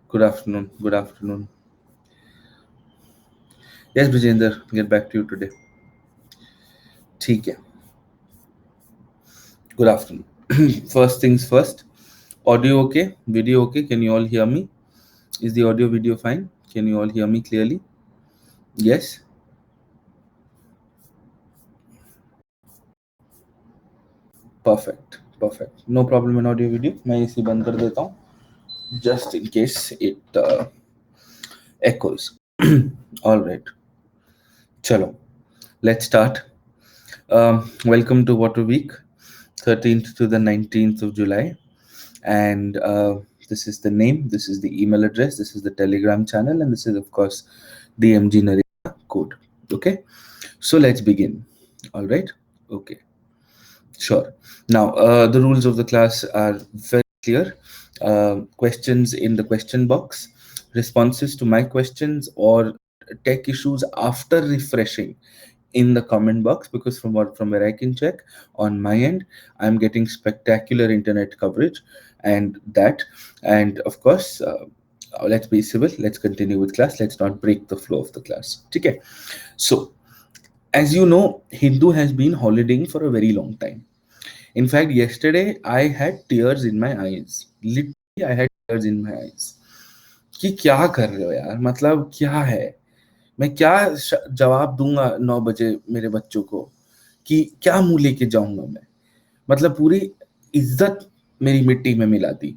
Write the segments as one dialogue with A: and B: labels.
A: Good afternoon. Good afternoon. Yes, Vijender, get back to you today. ठीक है. Good afternoon. First things first. Audio okay? Video okay? Can you all hear me? Is the audio video fine? Can you all hear me clearly? Yes? Perfect. Perfect. No problem in audio video. मैं इसी बंद कर देता हूँ. Just in case it echoes. All right. Chalo. Let's start. Welcome to Water Week, 13th to the 19th of July. And this is the name, this is the email address, this is the Telegram channel, and this is, of course, DMG Narendra code. Okay, so let's begin. All right. Okay, sure. Now, the rules of the class are very clear. Questions in the question box, responses to my questions, or tech issues after refreshing in the comment box, because from where I can check on my end, I'm getting spectacular internet coverage, and of course, let's be civil. Let's continue with class. Let's not break the flow of the class. Okay. So, as you know, Hindu has been holidaying for a very long time. In fact, yesterday I had tears in my eyes. Literally, I had tears in my eyes. कि क्या कर रहे हो यार, मतलब क्या है, मैं क्या जवाब दूंगा 9 बजे मेरे बच्चों को, कि क्या मुंह लेके जाऊंगा मैं, मतलब पूरी इज्जत मेरी मिट्टी में मिला दी.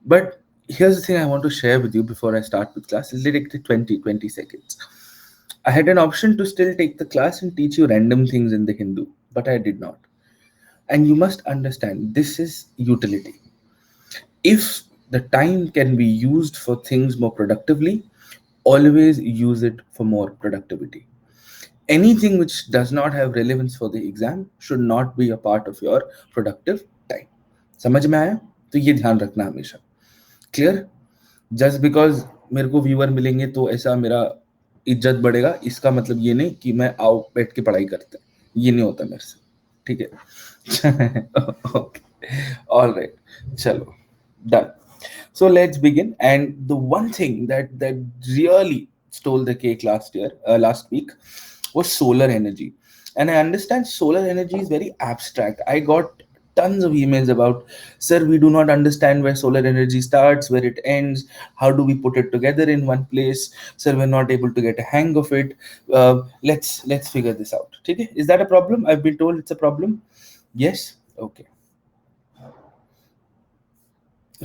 A: But here's the thing I want to share with you before I start with class. It's literally 20 seconds. I had an option to still take the class and teach you random things in the Hindu, but I did not. And you must understand, this is utility. If the time can be used for things more productively, always use it for more productivity. Anything which does not have relevance for the exam should not be a part of your productive time. समझ में आया? तो ये ध्यान रखना हमेशा. Clear? Just because मेरे को व्यूअर मिलेंगे तो ऐसा मेरा इज्जत बढ़ेगा, इसका मतलब ये नहीं कि मैं आओ बैठ के पढ़ाई करते हैं. ये नहीं होता मेरे से. ठीक है? ओके. All right. चलो. Done. So let's begin. And the one thing that really stole the cake last week, was solar energy. And I understand solar energy is very abstract. I got tons of emails about, sir, we do not understand where solar energy starts, where it ends. How do we put it together in one place? Sir, we're not able to get a hang of it. Let's figure this out. Okay? Is that a problem? I've been told it's a problem. Yes. Okay.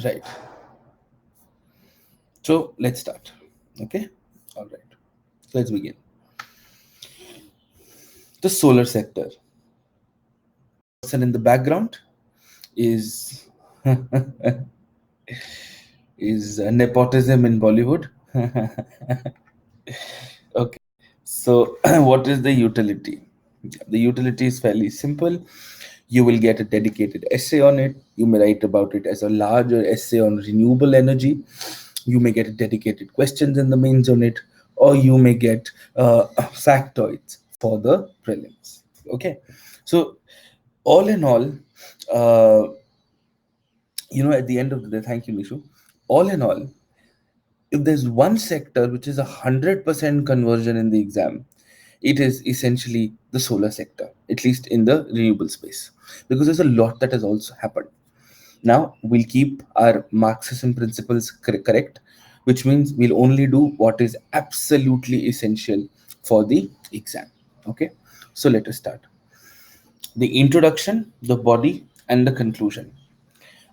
A: Right. So let's start. Okay. All right. Let's begin. The solar sector. Person in the background is is nepotism in Bollywood. Okay. So what is the utility? The utility is fairly simple. You will get a dedicated essay on it. You may write about it as a larger essay on renewable energy. You may get dedicated questions in the mains on it, or you may get factoids for the prelims. Okay. So all in all, at the end of the day, thank you, Nishu. All in all, if there's one sector which is 100% conversion in the exam, it is essentially the solar sector, at least in the renewable space, because there's a lot that has also happened. Now we'll keep our Marxism principles correct, which means we'll only do what is absolutely essential for the exam. Okay, so let us start. The introduction, the body, and the conclusion.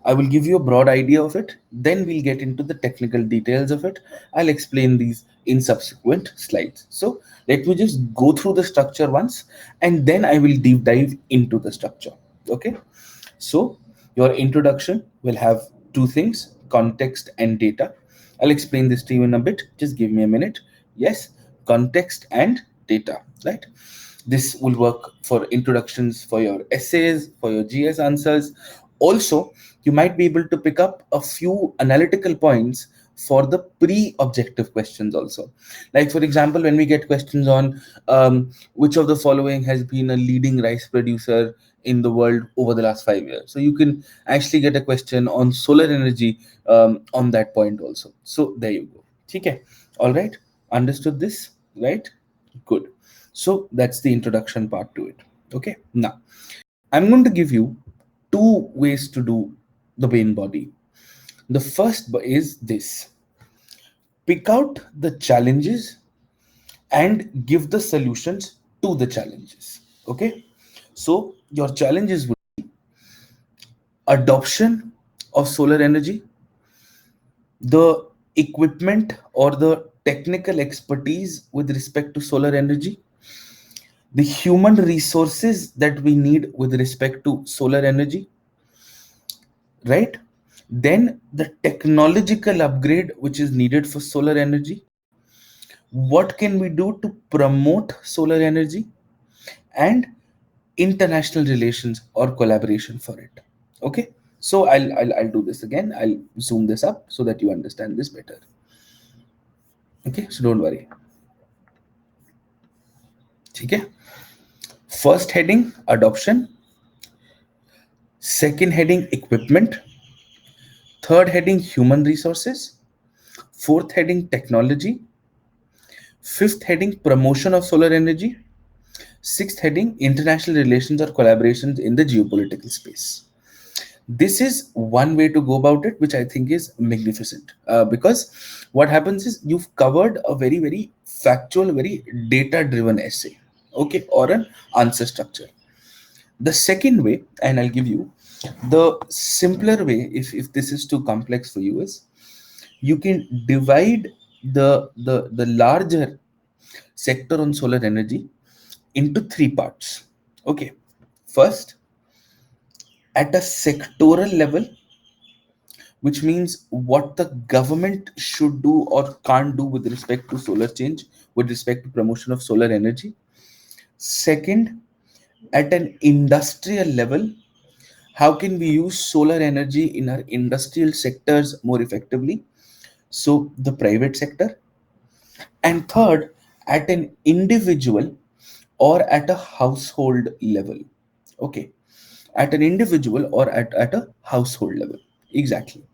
A: I will give you a broad idea of it, then we'll get into the technical details of it. I'll explain these in subsequent slides. So let me just go through the structure once, and then I will deep dive into the structure. Okay. So your introduction will have two things, context and data. I'll explain this to you in a bit. Just give me a minute. Yes, context and data, right? This will work for introductions for your essays, for your GS answers. Also, you might be able to pick up a few analytical points for the pre-objective questions also. Like for example, when we get questions on which of the following has been a leading rice producer in the world over the last 5 years, so you can actually get a question on solar energy on that point also. So there you go. Okay, all right, understood this, right? Good. So that's the introduction part to it. Okay, now I'm going to give you two ways to do the main body. The first is this: pick out the challenges and give the solutions to the challenges. Okay, so your challenges would adoption of solar energy, the equipment or the technical expertise with respect to solar energy, the human resources that we need with respect to solar energy, right? Then the technological upgrade which is needed for solar energy. What can we do to promote solar energy? And international relations or collaboration for it. Okay, so I'll do this again. I'll zoom this up so that you understand this better. Okay, so don't worry. Okay, first heading adoption, second heading equipment, third heading human resources, fourth heading technology, fifth heading promotion of solar energy, sixth heading international relations or collaborations in the geopolitical space. This is one way to go about it, which I think is magnificent, because what happens is you've covered a very, very factual, very data driven essay, okay, or an answer structure. The second way, and I'll give you the simpler way, if this is too complex for you, is you can divide the larger sector on solar energy into three parts. Okay, first, at a sectoral level, which means what the government should do or can't do with respect to solar change, with respect to promotion of solar energy. Second, at an industrial level, how can we use solar energy in our industrial sectors more effectively? So, the private sector. And third, at an individual or at a household level. Okay, at an individual or at a household level. Exactly.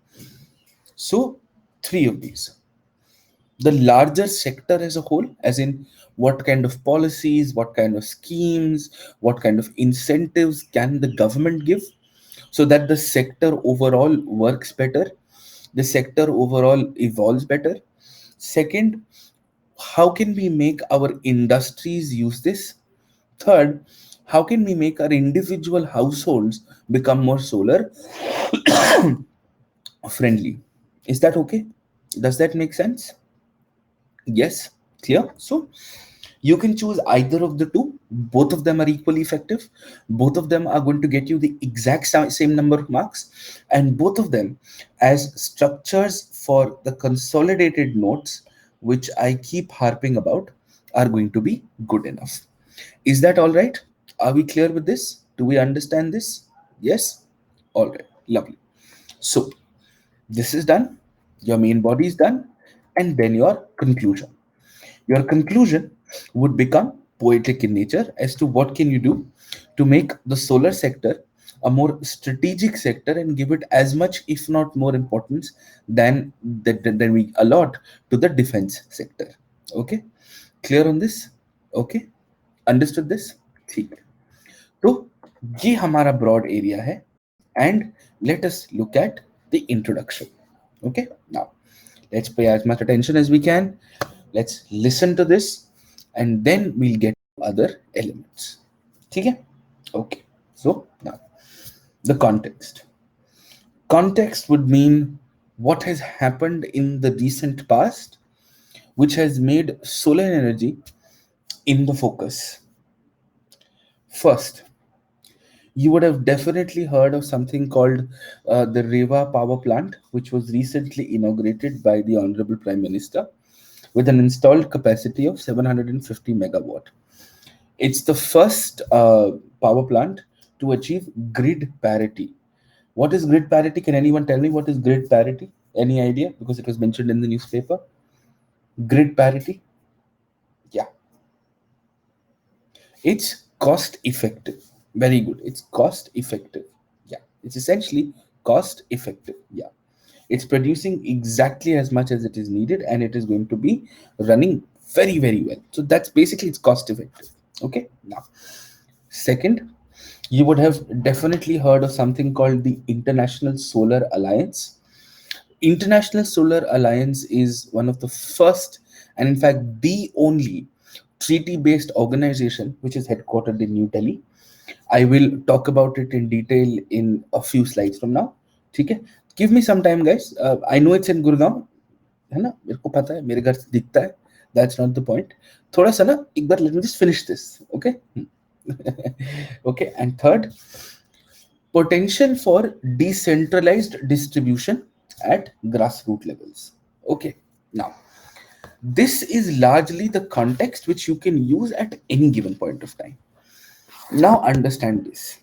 A: So, three of these. The larger sector as a whole, as in what kind of policies, what kind of schemes, what kind of incentives can the government give so that the sector overall works better, the sector overall evolves better. Second, how can we make our industries use this? Third, how can we make our individual households become more solar friendly? Is that okay? Does that make sense? Yes, clear. So you can choose either of the two. Both of them are equally effective. Both of them are going to get you the exact same number of marks, and both of them as structures for the consolidated notes, which I keep harping about, are going to be good enough. Is that all right? Are we clear with this? Do we understand this? Yes? All right. Lovely. So this is done. Your main body is done. And then your conclusion. Your conclusion would become poetic in nature as to what can you do to make the solar sector a more strategic sector and give it as much, if not more importance than we allot to the defense sector. Okay, clear on this? Okay, understood this? ठीक है. तो ये हमारा broad area है, and let us look at the introduction. Okay, now let's pay as much attention as we can. Let's listen to this, and then we'll get to other elements. Okay? Okay. So now the context. Context would mean what has happened in the recent past, which has made solar energy in the focus. First, you would have definitely heard of something called the Rewa power plant, which was recently inaugurated by the Honorable Prime Minister with an installed capacity of 750 megawatt. It's the first power plant to achieve grid parity. What is grid parity? Can anyone tell me what is grid parity? Any idea? Because it was mentioned in the newspaper. Grid parity. Yeah, it's cost effective. Very good. It's cost effective. Yeah, it's essentially cost effective. Yeah, it's producing exactly as much as it is needed, and it is going to be running very, very well. So that's basically it's cost effective. Okay. Now, second, you would have definitely heard of something called the International Solar Alliance. International Solar Alliance is one of the first, and in fact, the only treaty based organization which is headquartered in New Delhi. I will talk about it in detail in a few slides from now. ठीक है? Give me some time, guys. I know it's in Gurgaon, है ना? मेरे को पता है, मेरे घर से दिखता है. That's not the point. थोड़ा सा ना, एक बार let me just finish this, okay? Okay, and third, potential for decentralized distribution at grassroots levels. Okay, now this is largely the context which you can use at any given point of time. Now understand this.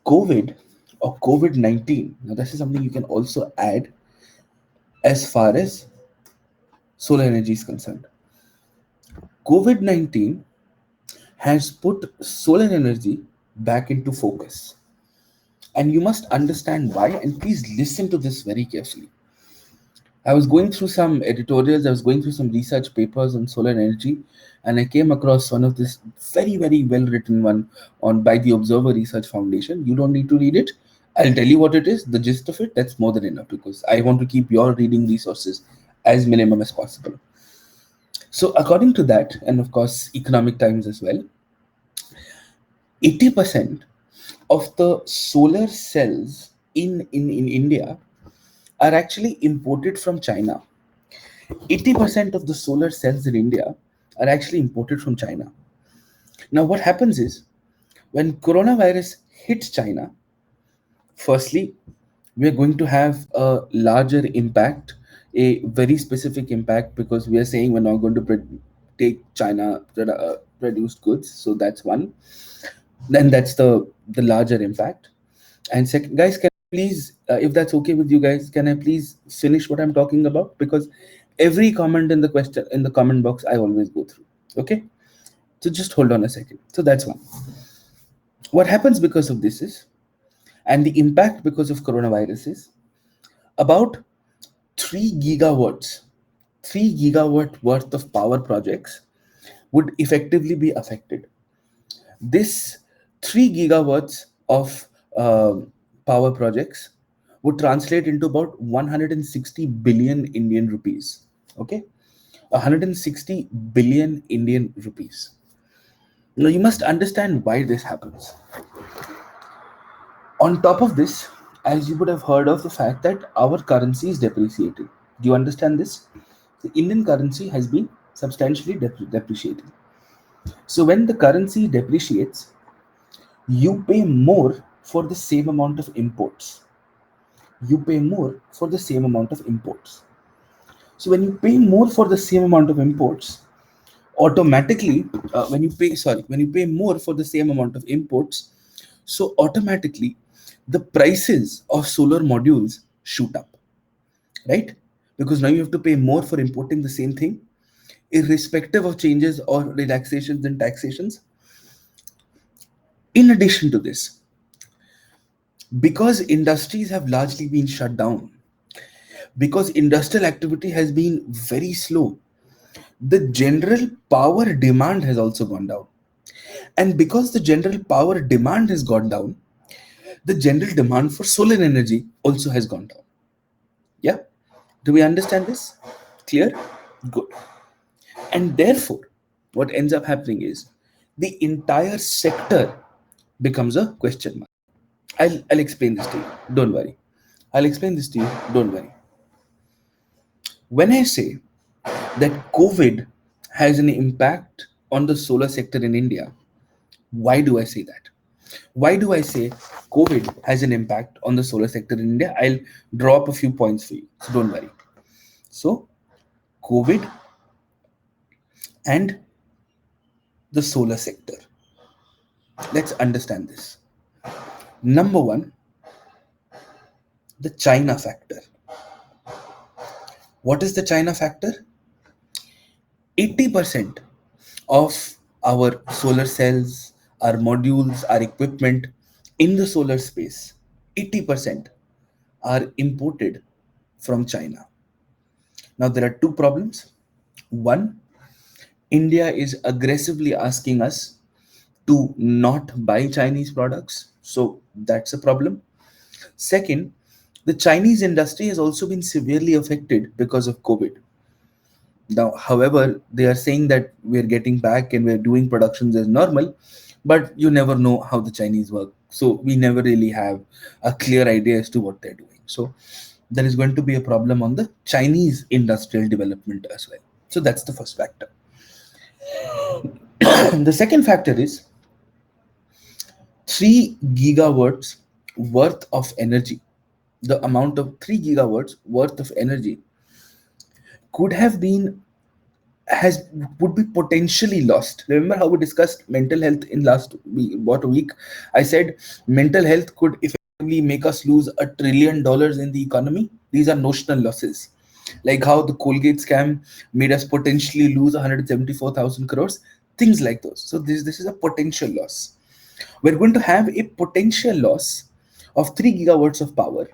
A: COVID or COVID-19, now this is something you can also add as far as solar energy is concerned. COVID-19 has put solar energy back into focus. And you must understand why, and please listen to this very carefully. I was going through some editorials, I was going through some research papers on solar energy, and I came across one of this very, very well written one on by the Observer Research Foundation. You don't need to read it. I'll tell you what it is, the gist of it. That's more than enough because I want to keep your reading resources as minimum as possible. So, according to that, and of course, Economic Times as well, 80% of the solar cells in India are actually imported from China. 80% of the solar cells in India are actually imported from China. Now, what happens is when coronavirus hits China, firstly, we are going to have a larger impact, a very specific impact, because we are saying we're not going to take China produced goods. So that's one. Then that's the larger impact. And second, guys, can I please, if that's okay with you guys, can I please finish what I'm talking about? Because every comment in the question in the comment box, I always go through. Okay, so just hold on a second. So that's one. What happens because of this is, and the impact because of coronavirus is about 3 gigawatts, 3 gigawatt worth of power projects would effectively be affected. This 3 gigawatts of power projects would translate into about 160 billion Indian rupees. Okay, 160 billion Indian rupees. Now you must understand why this happens. On top of this, as you would have heard of the fact that our currency is depreciating. Do you understand this? The Indian currency has been substantially depreciating. So when the currency depreciates, you pay more for the same amount of imports. You pay more for the same amount of imports. So when you pay more for the same amount of imports, automatically, when you pay more for the same amount of imports, so automatically the prices of solar modules shoot up, right? Because now you have to pay more for importing the same thing, irrespective of changes or relaxations in taxations. In addition to this, because industries have largely been shut down, because industrial activity has been very slow, the general power demand has also gone down. And because the general power demand has gone down, the general demand for solar energy also has gone down. Yeah? Do we understand this? Clear? Good. And therefore, what ends up happening is the entire sector becomes a question mark. I'll explain this to you. Don't worry. I'll explain this to you. Don't worry. When I say that COVID has an impact on the solar sector in India, why do I say that? Why do I say COVID has an impact on the solar sector in India? I'll draw up a few points for you. So don't worry. So, COVID and the solar sector. Let's understand this. Number one, the China factor. What is the China factor? 80% of our solar cells, our modules, our equipment in the solar space, 80% are imported from China. Now, there are two problems. One, India is aggressively asking us to not buy Chinese products. So, that's a problem. Second, the Chinese industry has also been severely affected because of COVID. Now, however, they are saying that we're getting back and we're doing productions as normal, but you never know how the Chinese work. So we never really have a clear idea as to what they're doing. So there is going to be a problem on the Chinese industrial development as well. So that's the first factor. The second factor is 3 gigawatts worth of energy. The amount of 3 gigawatts worth of energy could have been has would be potentially lost. Remember how we discussed mental health in last week, about a week? I said mental health could effectively make us lose $1 trillion in the economy. These are notional losses, like how the Colgate scam made us potentially lose 174,000 crores. Things like those. So this is a potential loss. We're going to have a potential loss of 3 gigawatts of power,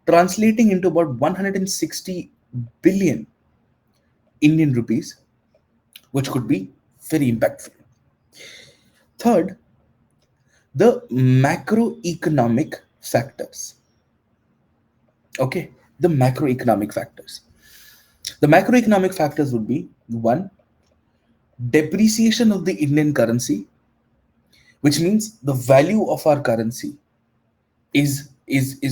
A: translating into about 160 billion Indian rupees, which could be very impactful. Third, the macroeconomic factors. Okay, the macroeconomic factors. The macroeconomic factors would be one, depreciation of the Indian currency, which means the value of our currency is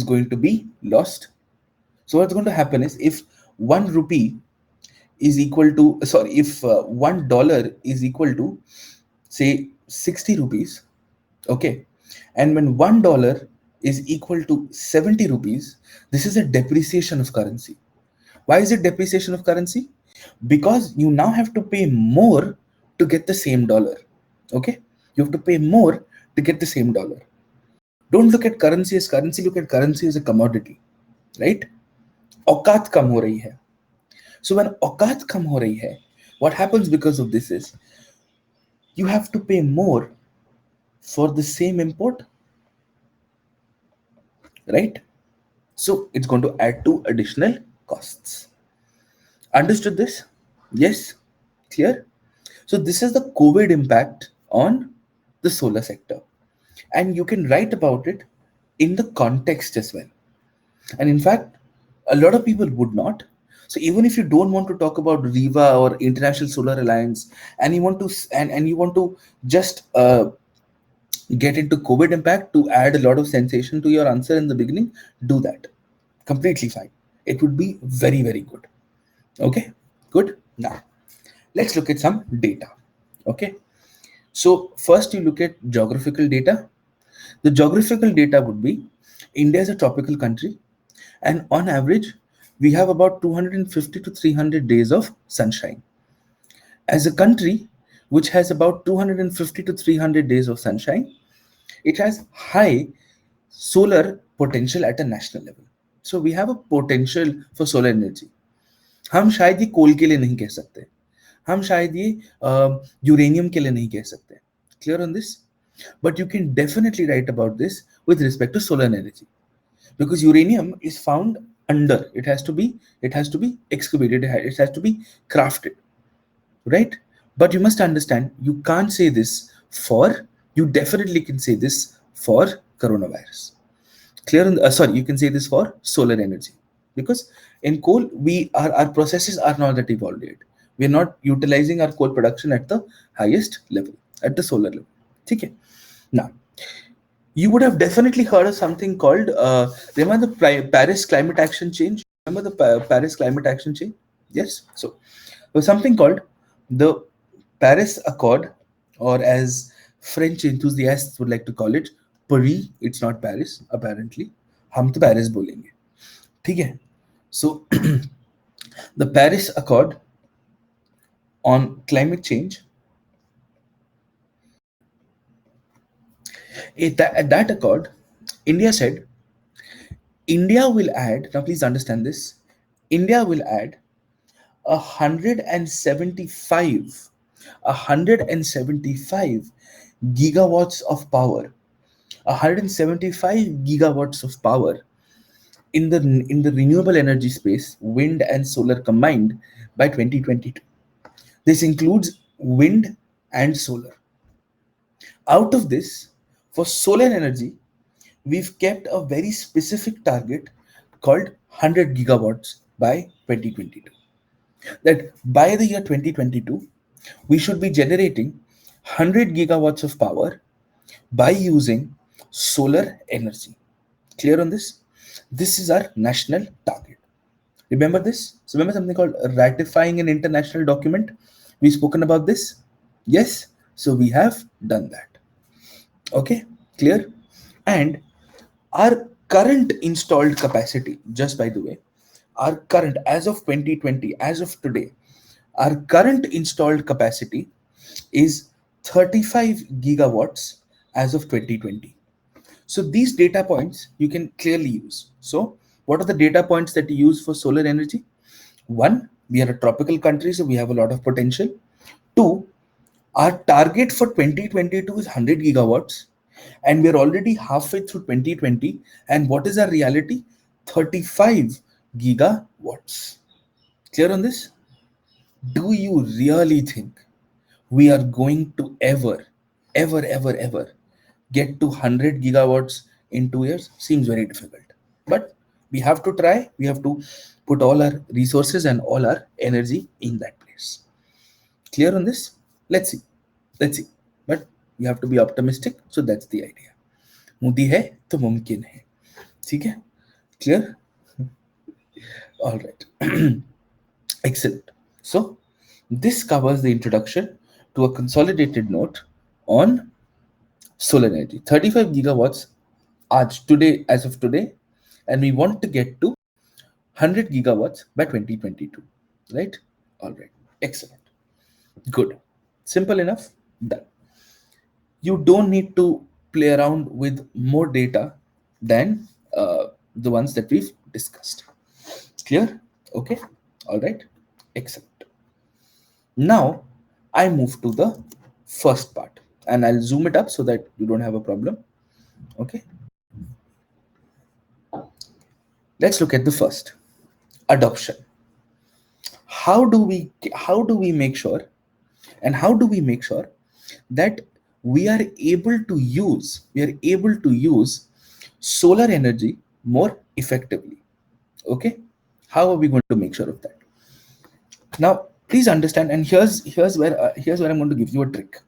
A: going to be lost. So what's going to happen is if 1 rupee is equal to sorry if $1 is equal to say 60 rupees, okay, and when $1 is equal to 70 rupees, this is a depreciation of currency. Why is it depreciation of currency? Because you now have to pay more to get the same dollar. Okay, you have to pay more to get the same dollar. Don't look at currency as currency, look at currency as a commodity, right? औकात कम हो रही है. So when औकात कम हो रही है, what happens because of this is you have to pay more for the same import, right? So it's going to add to additional costs. Understood this? Yes? Clear? So this is the COVID impact on the solar sector. And you can write about it in the context as well. And in fact, a lot of people would not. So even if you don't want to talk about Riva or International Solar Alliance, and you want to and you want to just get into COVID impact to add a lot of sensation to your answer in the beginning, do that. Completely fine. It would be very, very good. Okay, good. Now, let's look at some data. Okay, so first you look at geographical data. The geographical data would be India is a tropical country, and on average, we have about 250 to 300 days of sunshine. As a country which has about 250 to 300 days of sunshine, it has high solar potential at a national level. So we have a potential for solar energy. हम शायद ये कोल के लिए नहीं कह सकते, हम शायद ये यूरेनियम के लिए नहीं कह सकते. Clear on this? But you can definitely write about this with respect to solar energy, because uranium is found under. It has to be excavated. It has to be crafted, right? But you must understand, you can't say this for. You definitely can say this for coronavirus. Clear on sorry, you can say this for solar energy, because in coal our processes are not that evolved yet. We're not utilizing our coal production at the highest level, at the solar level. Okay. Now you would have definitely heard of something called remember the Paris climate action change. Remember the Paris climate action change? Yes. So there's something called the Paris Accord, or as French enthusiasts would like to call it, Paris. It's not Paris, apparently. हम तो Paris बोलेंगे, ठीक है? So the Paris Accord on climate change. At that accord, India said India will add, now please understand this, India will add 175 175 gigawatts of power, 175 gigawatts of power in the renewable energy space, wind and solar combined, by 2022. This includes wind and solar. Out of this, for solar energy, we've kept a very specific target called 100 gigawatts by 2022. That by the year 2022, we should be generating 100 gigawatts of power by using solar energy. Clear on this? This is our national target. Remember this? So remember something called ratifying an international document? We've spoken about this? Yes? So we have done that. Okay, clear? And our current installed capacity, just by the way, our current, as of 2020, as of today, our current installed capacity is 35 gigawatts as of 2020. So these data points you can clearly use. So what are the data points that you use for solar energy? One, we are a tropical country, so we have a lot of potential. Two, our target for 2022 is 100 gigawatts, and we're already halfway through 2020. And what is our reality? 35 gigawatts. Clear on this? Do you really think we are going to ever get to 100 gigawatts in 2 years? Seems very difficult. But we have to try. We have to put all our resources and all our energy in that place. Clear on this? Let's see. Let's see. But we have to be optimistic. So that's the idea. मुदी है तो मुमकिन है. ठीक है? Clear? All right. Excellent. So this covers the introduction to a consolidated note on solar energy. 35 gigawatts today, as of today, and we want to get to 100 gigawatts by 2022. Right? All right. Excellent. Good. Simple enough. Done. You don't need to play around with more data than the ones that we've discussed. Clear? Okay. All right. Excellent. Now I move to the first part, and I'll zoom it up so that you don't have a problem. Okay. Let's look at the first, adoption. How do we make sure, and how do we make sure that we are able to use solar energy more effectively? Okay. How are we going to make sure of that? Now please understand, and here's where I'm going to give you a trick.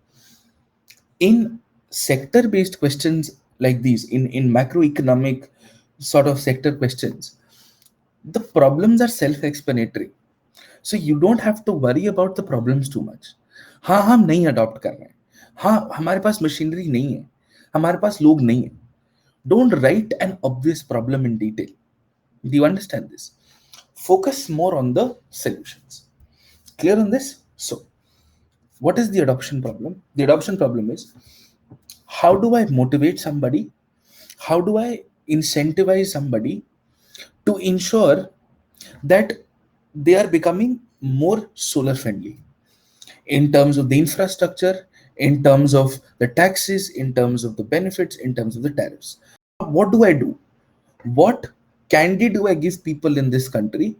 A: In sector based questions like these, in macroeconomic sort of sector questions, the problems are self explanatory, so you don't have to worry about the problems too much. हाँ हम नहीं adopt कर रहे हैं, हाँ हमारे पास machinery नहीं है, हमारे पास लोग नहीं है. Don't write an obvious problem in detail. Do you understand this? Focus more on the solutions. Clear on this? So what is the adoption problem? The adoption problem is, how do I motivate somebody? How do I incentivize somebody to ensure that they are becoming more solar friendly in terms of the infrastructure, in terms of the taxes, in terms of the benefits, in terms of the tariffs? What do I do? What candy do I give people in this country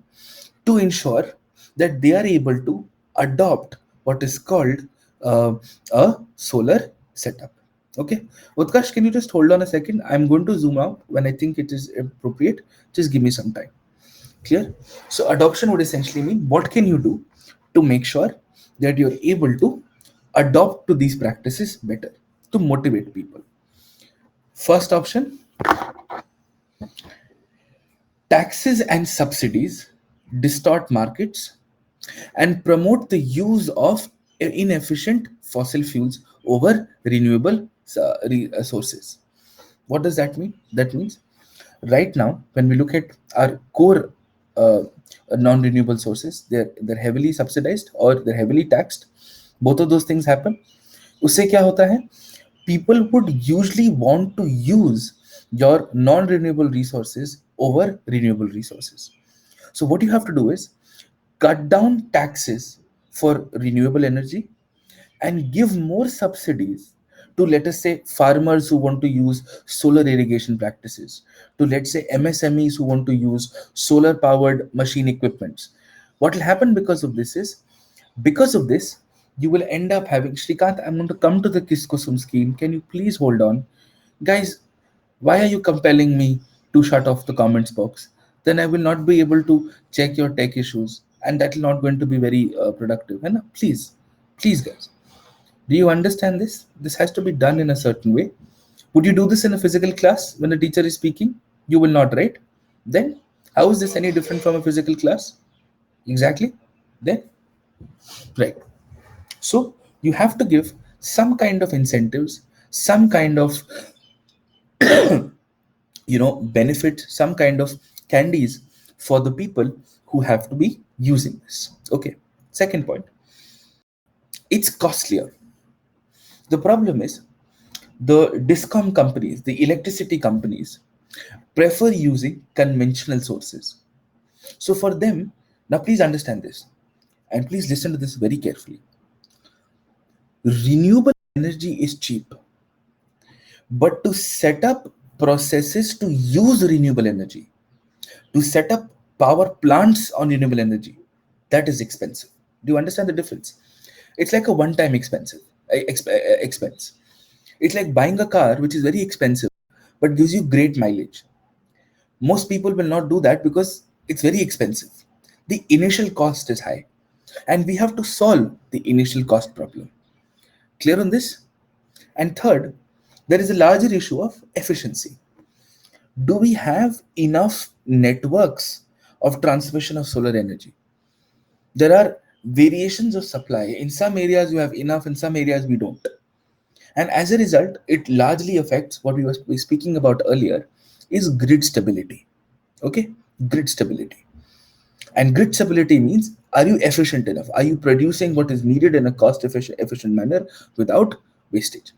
A: to ensure that they are able to adopt what is called a solar setup? Okay, Utkarsh, can you just hold on a second? I'm going to zoom out when I think it is appropriate. Just give me some time. Clear? So adoption would essentially mean, what can you do to make sure that you're able to adopt to these practices better, to motivate people? First option, taxes and subsidies distort markets and promote the use of inefficient fossil fuels over renewable sources. What does that mean? That means right now, when we look at our core non-renewable sources, they're heavily subsidized or they're heavily taxed. Both of those things happen. उससे क्या होता है? People would usually want to use your non-renewable resources over renewable resources. So what you have to do is cut down taxes for renewable energy and give more subsidies to, let us say, farmers who want to use solar irrigation practices, to, let's say, MSMEs who want to use solar powered machine equipments. What will happen because of this is, because of this, you will end up having, Shrikant, I'm going to come to the Kiskusum scheme. Can you please hold on? Guys, why are you compelling me to shut off the comments box? Then I will not be able to check your tech issues, and that will not going to be very productive. And please, please, guys, do you understand this? This has to be done in a certain way. Would you do this in a physical class when the teacher is speaking? You will not, right? Then how is this any different from a physical class? Exactly. Then, right. So you have to give some kind of incentives, some kind of benefit, some kind of candies for the people who have to be using this. Okay. Second point, it's costlier. The problem is the discom companies, the electricity companies, prefer using conventional sources. So for them, now please understand this and please listen to this very carefully. Renewable energy is cheap, but to set up processes to use renewable energy, to set up power plants on renewable energy, that is expensive. Do you understand the difference? It's like a one-time expense. It's like buying a car which is very expensive but gives you great mileage. Most people will not do that because it's very expensive. The initial cost is high, and we have to solve the initial cost problem. Clear on this? And third, there is a larger issue of efficiency. Do we have enough networks of transmission of solar energy? There are variations of supply. In some areas you have enough, in some areas we don't. And as a result, it largely affects what we were speaking about earlier, is grid stability. Okay, grid stability. And grid stability means, are you efficient enough? Are you producing what is needed in a cost efficient manner without wastage?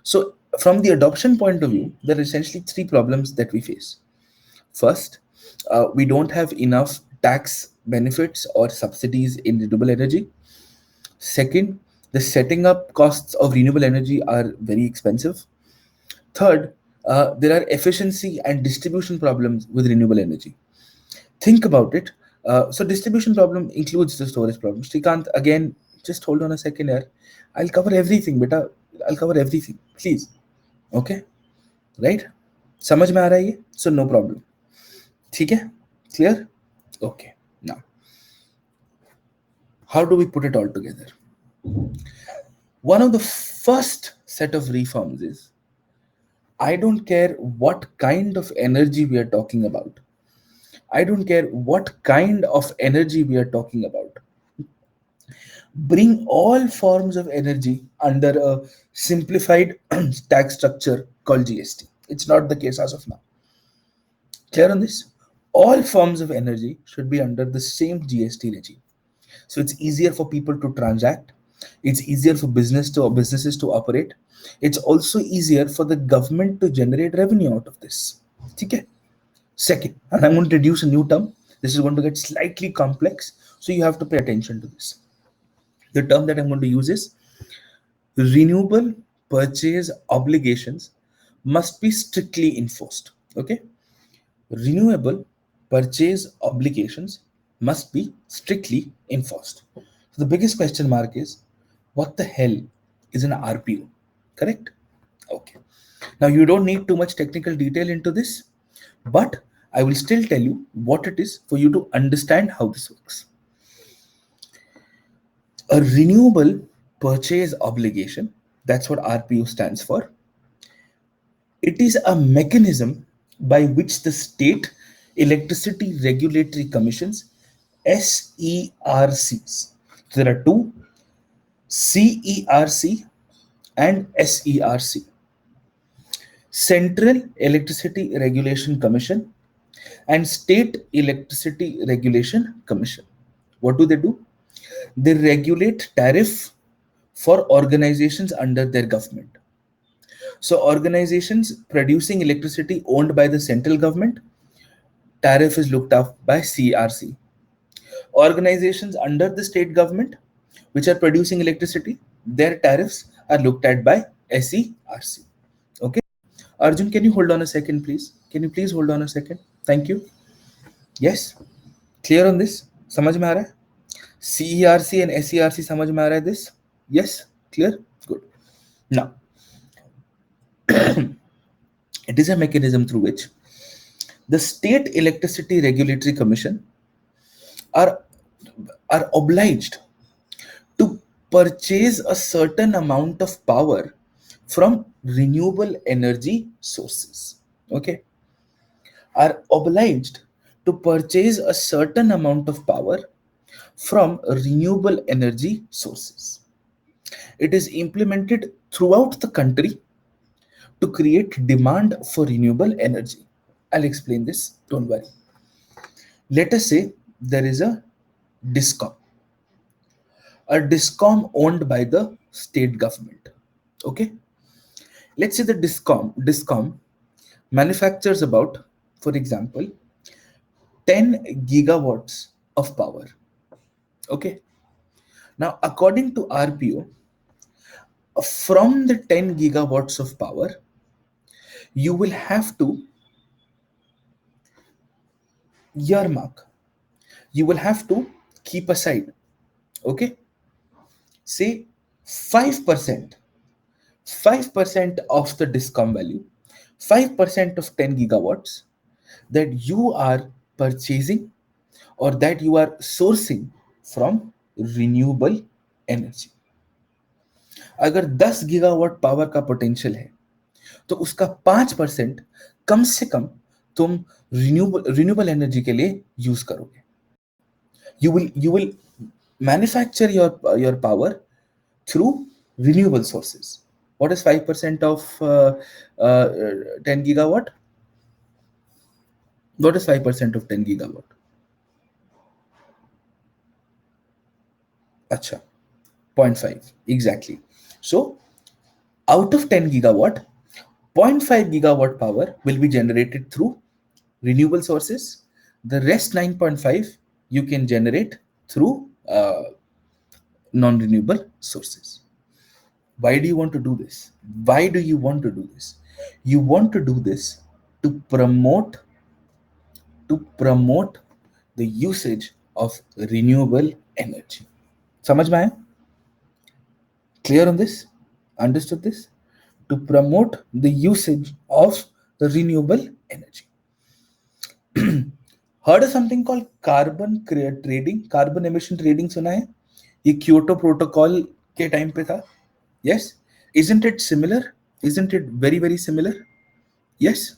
A: So from the adoption point of view, there are essentially three problems that we face. First, we don't have enough tax benefits or subsidies in renewable energy. Second, the setting up costs of renewable energy are very expensive. Third, there are efficiency and distribution problems with renewable energy. Think about it. So distribution problem includes the storage problem. Shrikant, again, just hold on a second here. I'll cover everything, beta. I'll cover everything, please. Okay, right? समझ में आ रहा है ये? So no problem. ठीक है? Clear? Okay. Now, how do we put it all together? One of the first set of reforms is, I don't care what kind of energy we are talking about. I don't care what kind of energy we are talking about. Bring all forms of energy under a simplified tax structure called GST. It's not the case as of now. Clear on this? All forms of energy should be under the same GST regime. So it's easier for people to transact. It's easier for businesses to operate. It's also easier for the government to generate revenue out of this. Okay. Second, and I'm going to introduce a new term. This is going to get slightly complex, so you have to pay attention to this. The term that I'm going to use is renewable purchase obligations must be strictly enforced. Okay. Renewable purchase obligations must be strictly enforced. So the biggest question mark is, what the hell is an RPO? Correct? Okay. Now you don't need too much technical detail into this, but I will still tell you what it is for you to understand how this works. A renewable purchase obligation, that's what RPO stands for. It is a mechanism by which the state electricity regulatory commissions, SERCs. There are two, CERC and SERC. Central Electricity Regulation Commission and State Electricity Regulation Commission. What do? They regulate tariff for organizations under their government. So organizations producing electricity owned by the central government tariff is looked up by CRC. Organizations under the state government which are producing electricity, their tariffs are looked at by SERC. Okay. Arjun, can you hold on a second, please? Can you please hold on a second? Thank you. Yes. Clear on this? समझ में आ रहा है? CERC and SERC समझ में आ रहा है this? Yes. Clear? Good. Now, it is a mechanism through which the State Electricity Regulatory Commission are obliged to purchase a certain amount of power from renewable energy sources. Okay, are obliged to purchase a certain amount of power from renewable energy sources. It is implemented throughout the country to create demand for renewable energy. I'll explain this, don't worry. Let us say there is a DISCOM owned by the state government. Okay, let's say the DISCOM manufactures about, for example, 10 gigawatts of power. Okay, now according to RPO, from the 10 gigawatts of power, you will have to earmark, you will have to keep aside, okay, say 5% of the DISCOM value, 5% of 10 gigawatts that you are purchasing or that you are sourcing from renewable energy. अगर 10 gigawatt power का potential है तो उसका 5% कम से कम तुम renewable energy के लिए use करोगे. You will manufacture your power through renewable sources. What is 5% of 10 gigawatt? What is 5% of 10 gigawatt? Acha, 0.5 exactly. So out of 10 gigawatt, 0.5 gigawatt power will be generated through renewable sources. The rest 9.5 you can generate through non-renewable sources. Why do you want to do this? Why do you want to do this? You want to do this to promote the usage of renewable energy. समझ में आया? Clear on this? Understood this? To promote the usage of renewable energy. Heard of something called carbon trading? Carbon emission trading सुना है? ये Kyoto protocol के time पे था. Yes, isn't it similar? Isn't it very, very similar? Yes,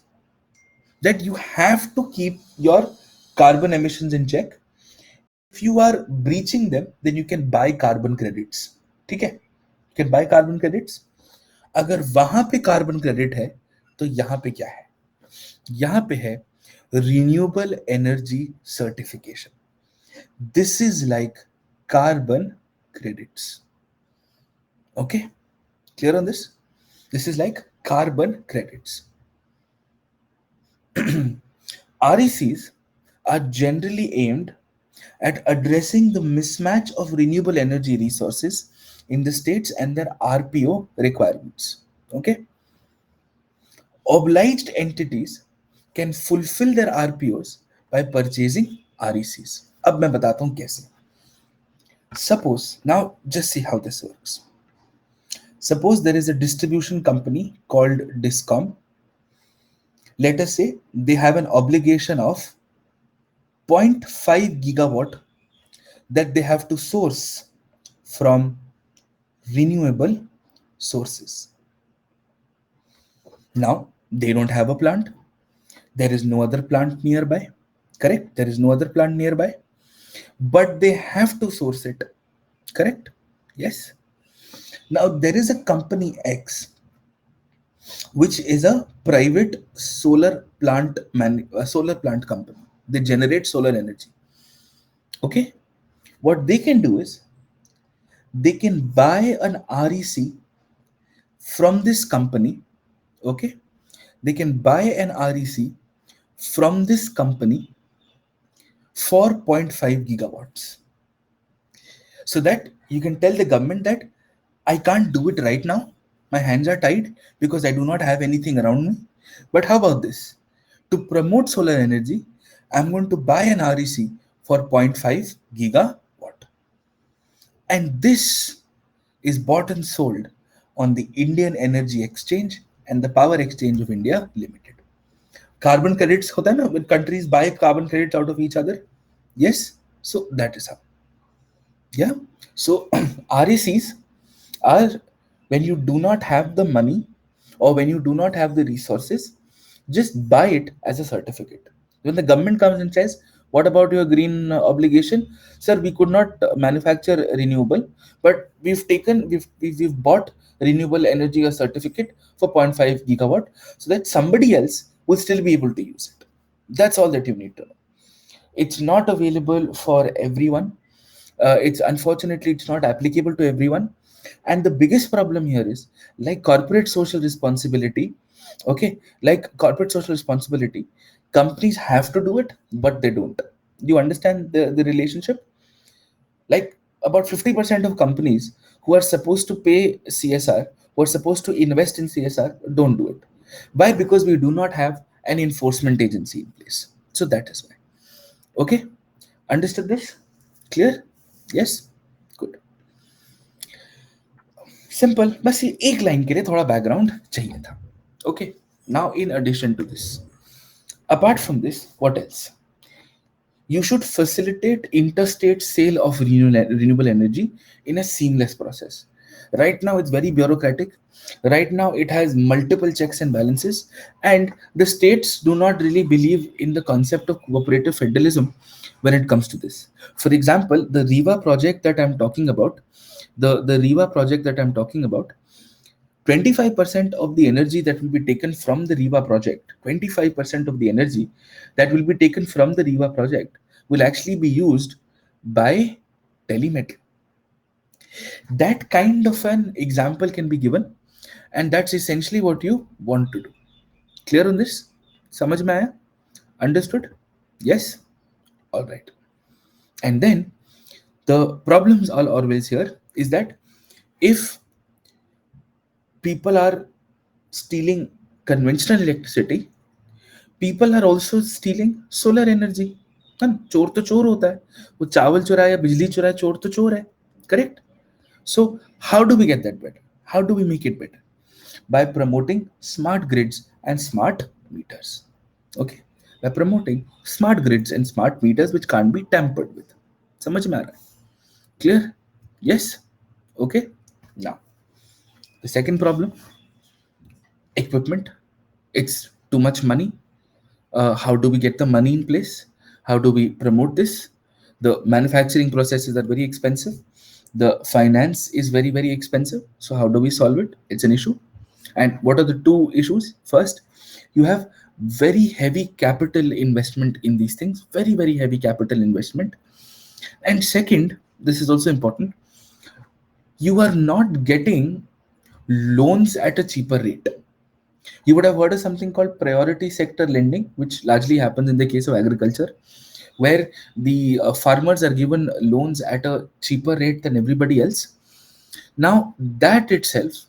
A: that you have to keep your carbon emissions in check. If you are breaching them, then you can buy carbon credits. ठीक है? You can buy carbon credits. अगर वहां पे carbon credit है तो यहाँ पे क्या है? यहाँ पे है renewable energy certification. This is like carbon credits. Okay, clear on this? This is like carbon credits. RECs are generally aimed at addressing the mismatch of renewable energy resources in the states and their RPO requirements. Okay, obliged entities can fulfill their RPOs by purchasing RECs. अब मैं बताता हूं कैसे. Suppose, now just see how this works. Suppose there is a distribution company called DISCOM. Let us say they have an obligation of 0.5 gigawatt that they have to source from renewable sources. Now they don't have a plant. There is no other plant nearby. Correct? There is no other plant nearby. But they have to source it. Correct? Yes. Now there is a company X, which is a private solar plant company. They generate solar energy. Okay. What they can do is they can buy an REC from this company. Okay. They can buy an REC from this company for 0.5 gigawatts, so that you can tell the government that I can't do it right now. My hands are tied because I do not have anything around me. But how about this? To promote solar energy, I'm going to buy an REC for 0.5 gigawatt. And this is bought and sold on the Indian Energy Exchange and the Power Exchange of India Limited. Carbon credits hota hai na, when countries buy carbon credits out of each other. Yes, so that is how. Yeah. So RECs are when you do not have the money or when you do not have the resources, just buy it as a certificate. When the government comes and says, what about your green obligation? Sir, we could not manufacture renewable, but we've bought renewable energy a certificate for 0.5 gigawatt so that somebody else will still be able to use it. That's all that you need to know. It's not available for everyone. It's unfortunately it's not applicable to everyone, and the biggest problem here is like corporate social responsibility. Okay, like corporate social responsibility, companies have to do it but they don't. You understand the relationship? Like about 50% of companies who are supposed to pay CSR, who are supposed to invest in CSR, don't do it. Why? Because we do not have an enforcement agency in place. So that is why. Okay, understood this? Clear? Yes? Good. Simple, बस ये एक line के लिए थोड़ा background चाहिए था. Okay, now in addition to this, apart from this, what else? You should facilitate interstate sale of renewable energy in a seamless process. Right now, it's very bureaucratic. Right now, it has multiple checks and balances, and the states do not really believe in the concept of cooperative federalism when it comes to this. For example, the REVA project that I'm talking about, the REVA project that I'm talking about, 25% of the energy that will be taken from the REVA project, 25% of the energy that will be taken from the REVA project will actually be used by Telemetro. That kind of an example can be given, and that's essentially what you want to do. Clear on this? Samajh mein aaya? Understood? Yes? All right. And then the problems are always here is that if people are stealing conventional electricity, people are also stealing solar energy. है ना? चोर तो चोर होता है, वो चावल चुराए या बिजली चुराए, चोर तो चोर है. Correct? So how do we get that better? How do we make it better? By promoting smart grids and smart meters. Okay, by promoting smart grids and smart meters which can't be tampered with. समझ में आ रहा है? Clear? Yes? Okay. Now the second problem, equipment. It's too much money. How do we get the money in place? How do we promote this? The manufacturing processes are very expensive. The finance is very, very expensive. So how do we solve it? It's an issue. And what are the two issues? First, you have very heavy capital investment in these things, very, very heavy capital investment. And second, this is also important, you are not getting loans at a cheaper rate. You would have heard of something called priority sector lending, which largely happens in the case of agriculture, where the farmers are given loans at a cheaper rate than everybody else. Now, that itself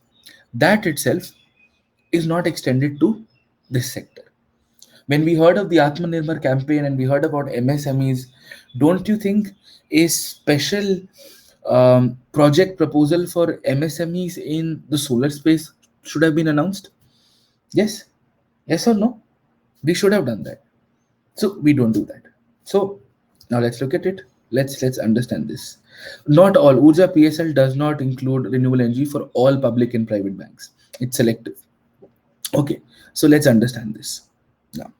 A: is not extended to this sector. When we heard of the Atmanirbhar campaign and we heard about MSMEs, don't you think a special project proposal for MSMEs in the solar space should have been announced? Yes? Yes or no? We should have done that. So we don't do that. So now let's look at it. Let's understand this. Not all Urja PSL does not include renewable energy for all public and private banks. It's selective. Okay, so let's understand this. Now,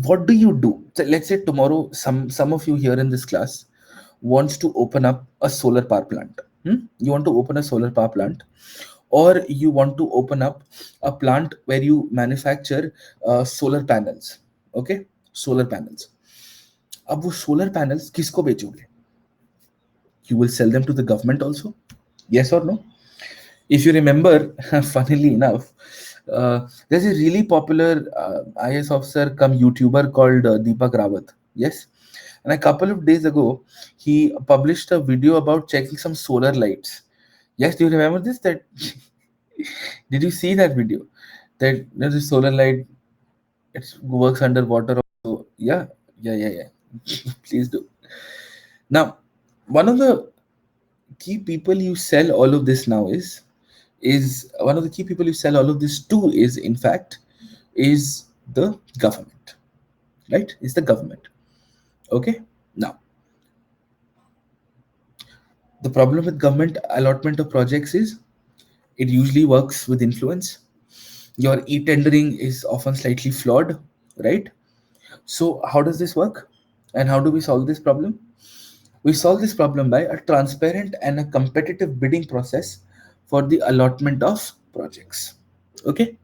A: what do you do? So let's say tomorrow some of you here in this class wants to open up a solar power plant. You want to open a solar power plant, or you want to open up a plant where you manufacture solar panels. Okay, solar panels. अब वो solar panels किसको बेचोगे? You will sell them to the government also? Yes or no? If you remember, funnily enough, There's a really popular IS officer come YouTuber called Deepak Rawat. Yes. And a couple of days ago, he published a video about checking some solar lights. Yes, do you remember this? That did you see that video? That there's a solar light, it works underwater. Also. Yeah, yeah. Please do. Now, one of the key people you sell all of this now is one of the key people you sell all of this to is in fact is the government, right? Is the government. Okay. Now, the problem with government allotment of projects is it usually works with influence. Your e-tendering is often slightly flawed, right? So how does this work? And how do we solve this problem? We solve this problem by a transparent and a competitive bidding process for the allotment of projects. Okay,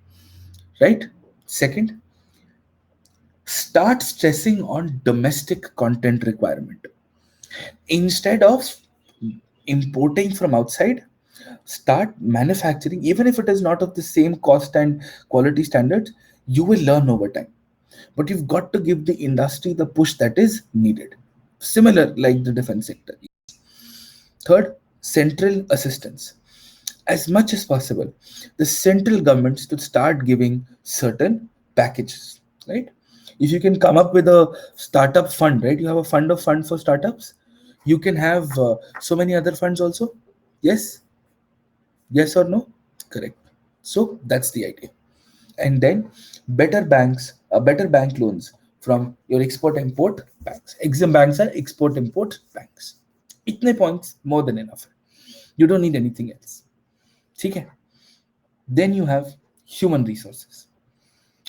A: right? Second, start stressing on domestic content requirement. Instead of importing from outside, start manufacturing, even if it is not of the same cost and quality standards, you will learn over time. But you've got to give the industry the push that is needed. Similar like the defense sector. Third, central assistance. As much as possible, the central governments to start giving certain packages, right? If you can come up with a startup fund, right? You have a fund for startups. You can have so many other funds also. Yes, yes or no? Correct. So that's the idea. And then better bank loans from your export import banks. Exim banks are export import banks. Itne points more than enough. You don't need anything else. Okay. Then you have human resources.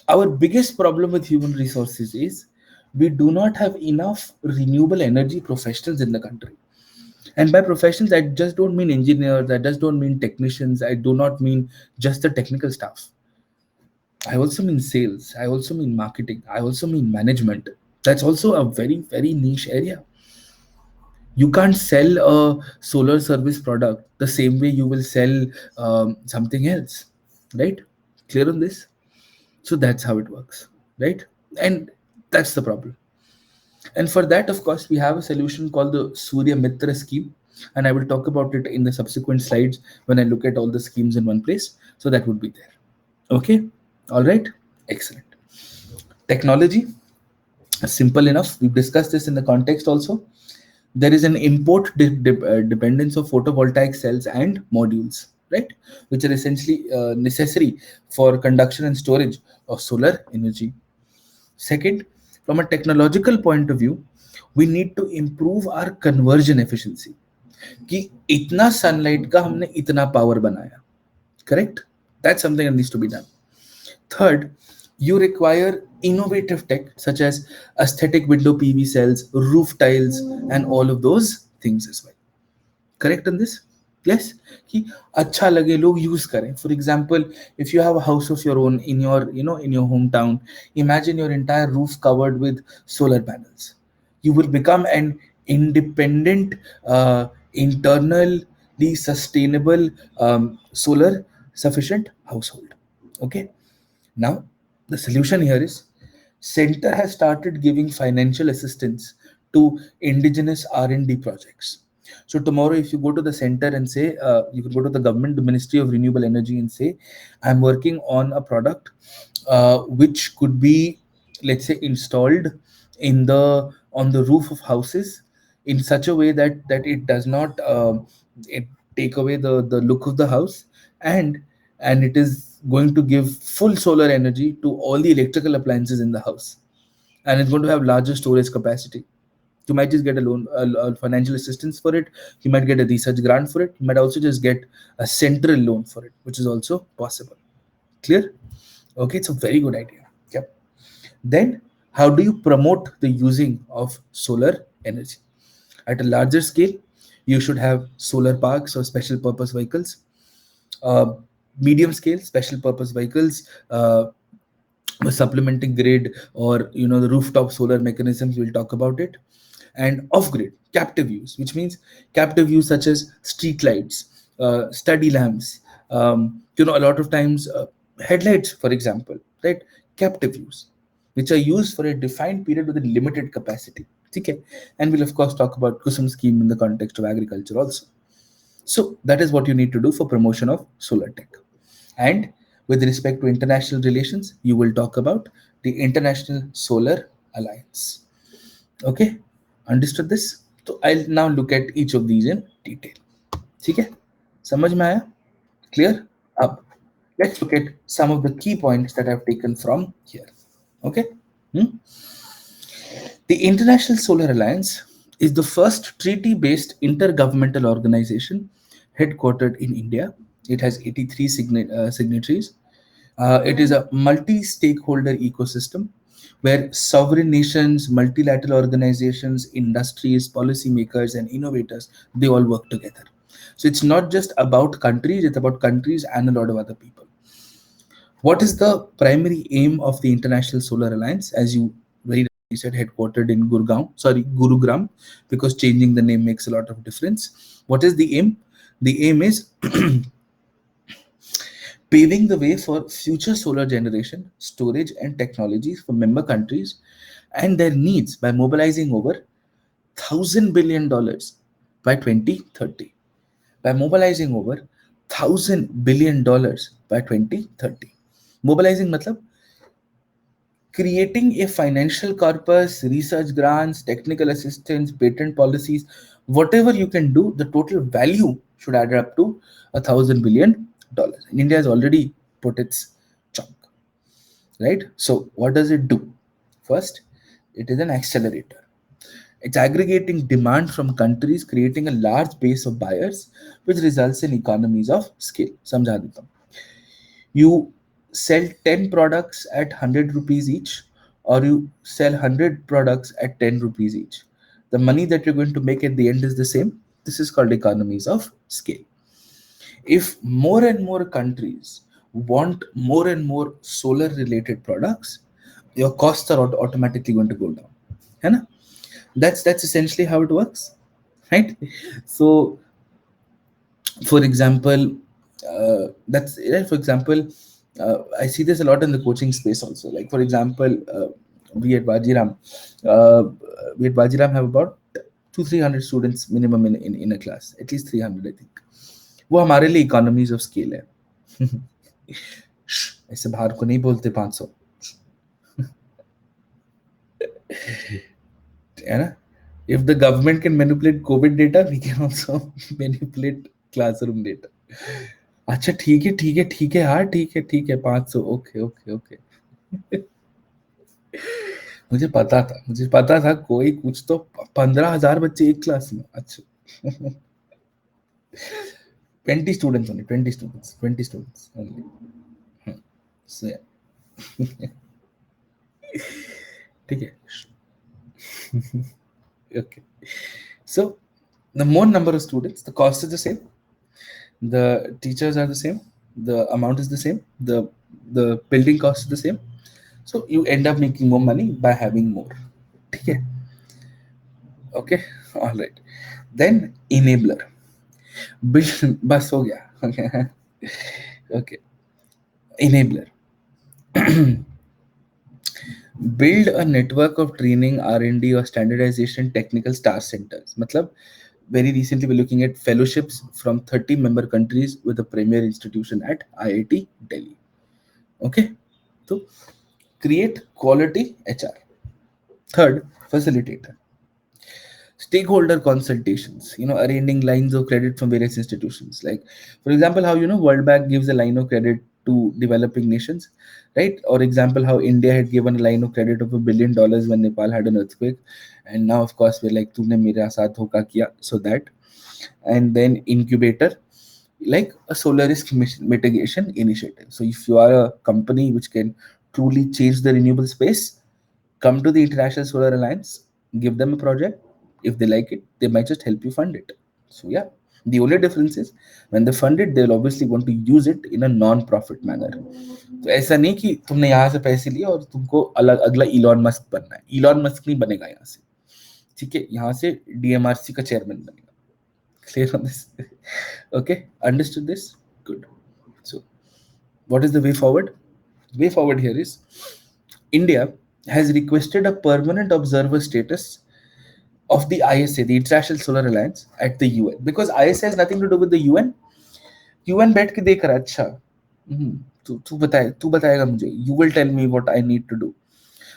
A: Our biggest problem with human resources is we do not have enough renewable energy professionals in the country. And by professionals, I just don't mean engineers, I just don't mean technicians, I do not mean just the technical staff. I also mean sales, I also mean marketing, I also mean management. That's also a very, very niche area. You can't sell a solar service product the same way you will sell something else, right? Clear on this? So that's how it works, right? And that's the problem. And for that, of course, we have a solution called the Surya Mitra scheme. And I will talk about it in the subsequent slides when I look at all the schemes in one place. So that would be there. Okay. All right. Excellent. Technology, simple enough. We've discussed this in the context also. There is an dependence of photovoltaic cells and modules, right? Which are essentially necessary for conduction and storage of solar energy. Second, from a technological point of view, we need to improve our conversion efficiency. कि इतना sunlight का हमने इतना power बनाया. Correct? That's something that needs to be done. Third, you require innovative tech such as aesthetic window PV cells, roof tiles, and all of those things as well. Correct on this? Yes, कि अच्छा लगे लोग use करें. For example, if you have a house of your own in your in your hometown, imagine your entire roof covered with solar panels. You will become an independent, internally sustainable, solar sufficient household. Okay. Now, the solution here is Center has started giving financial assistance to indigenous R&D projects. So tomorrow, if you go to the center and say, you can go to the government, the Ministry of Renewable Energy, and say, I'm working on a product which could be, let's say, installed in the on the roof of houses in such a way that it does not it take away the look of the house, and it is going to give full solar energy to all the electrical appliances in the house, and it's going to have larger storage capacity. You might just get a loan, a financial assistance for it. You might get a research grant for it. You might also just get a central loan for it, which is also possible. Clear? Okay, it's a very good idea. Yep. Then, how do you promote the using of solar energy? At a larger scale, you should have solar parks or special purpose vehicles. Uh, Medium scale, special purpose vehicles, supplementing grid, or the rooftop solar mechanisms. We'll talk about it. And off grid, captive use, which means captive use such as street lights, study lamps. A lot of times Headlights, for example, right? Captive use, which are used for a defined period with a limited capacity. Okay, and we'll of course talk about Kusum scheme in the context of agriculture also. So that is what you need to do for promotion of solar tech. And with respect to international relations, you will talk about the International Solar Alliance. Okay, understood this? So I'll now look at each of these in detail. ठीक है, समझ में आया? Clear? Up. Let's look at some of the key points that I've taken from here. Okay. Hmm? The International Solar Alliance is the first treaty based intergovernmental organization headquartered in India. It has 83 signatories. It is a multi stakeholder ecosystem where sovereign nations, multilateral organizations, industries, policymakers, and innovators, they all work together. So it's not just about countries, it's about countries and a lot of other people. What is the primary aim of the International Solar Alliance? As you very rightly said, headquartered in Gurugram, because changing the name makes a lot of difference. What is the aim? The aim is paving the way for future solar generation, storage, and technologies for member countries and their needs by mobilizing over $1,000 billion by 2030. By mobilizing over $1,000 billion by 2030. Mobilizing matlab creating a financial corpus, research grants, technical assistance, patent policies, whatever you can do, the total value should add up to $1,000 billion. And India has already put its chunk, right? So, what does it do? First, it is an accelerator. It's aggregating demand from countries, creating a large base of buyers, which results in economies of scale. समझा देता हूँ. You sell 10 products at 100 rupees each, or you sell 100 products at 10 rupees each. The money that you're going to make at the end is the same. This is called economies of scale. If more and more countries want more and more solar related products, your costs are automatically going to go down. है ना? That's essentially how it works, right? So for example, that's right. For example, I see this a lot in the coaching space also. Like for example, we at Vajiram, uh, we at Vajiram have about 200-300 students minimum in a class, at least 300 I think. वो हमारे लिए economies of scale है. ऐसे बाहर को नहीं बोलते 500, है ना? If the government can manipulate COVID data, we can also manipulate classroom data. अच्छा ठीक है ठीक है ठीक है, हाँ ठीक है 500. Okay okay okay. मुझे पता था कोई कुछ तो 15,000 बच्चे एक क्लास में. अच्छा 20 students only, 20 students only. So yeah. ठीक है. Okay. So the more number of students, the cost is the same. The teachers are the same. The amount is the same. The building cost is the same. So you end up making more money by having more. Okay. Okay. All right. Then enabler. Build बस हो गया. Okay. Okay. Enabler. Build a network of training, R&D or standardization technical star centers. मतलब very recently we're looking at fellowships from 30 member countries with a premier institution at IIT Delhi. Okay. So create quality HR. Third, facilitator. Stakeholder consultations, arranging lines of credit from various institutions. Like, for example, how, World Bank gives a line of credit to developing nations, right? Or example, how India had given a line of credit of $1 billion when Nepal had an earthquake. And now, of course, we're like, "Tumne mera saath hoka kiya," so that. And then incubator, like a solar risk mitigation initiative. So if you are a company which can truly change the renewable space, come to the International Solar Alliance, give them a project. If they like it, they might just help you fund it. So yeah, the only difference is when they fund it, they'll obviously want to use it in a non-profit manner. तो ऐसा नहीं कि तुमने यहाँ से पैसे लिए और तुमको अलग अगला इलॉन मस्क बनना है. इलॉन मस्क नहीं बनेगा यहाँ से. ठीक है, यहाँ से DMRC का चेयरमैन बनेगा. Clear on this? Okay, understood this? Good. So What is the way forward? Way forward here is India has requested a permanent observer status of the ISA, the International Solar Alliance, at the UN, because ISA has nothing to do with the UN. UN बैठ के देख रहा है, अच्छा तू तू बताएगा मुझे, you will tell me what I need to do.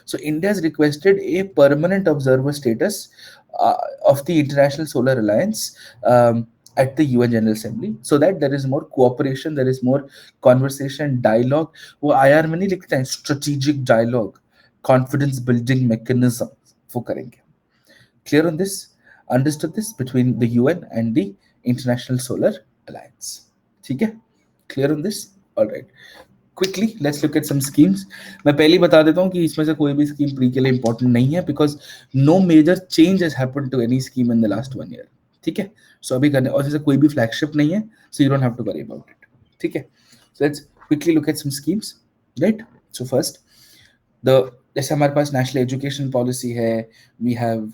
A: So India has requested a permanent observer status of the International Solar Alliance at the UN General Assembly, so that there is more cooperation, there is more conversation, dialogue. वो IR में नहीं लिखते हैं strategic dialogue, confidence building mechanism, वो करेंगे. Clear on this? Understood this between the UN and the International Solar Alliance. ठीक है? Clear on this? All right. Quickly, let's look at some schemes. मैं पहले बता देता हूँ कि इसमें से कोई भी स्कीम प्री के लिए इंपॉर्टेंट नहीं है, because no major change has happened to any scheme in the last 1 year. ठीक है? So अभी करने, और जैसे कोई भी फ्लैगशिप नहीं है, so you don't have to worry about it. ठीक है? So let's quickly look at some schemes, right? So first, जैसे हमारे पास नेशनल एजुकेशन पॉलिसी है, we have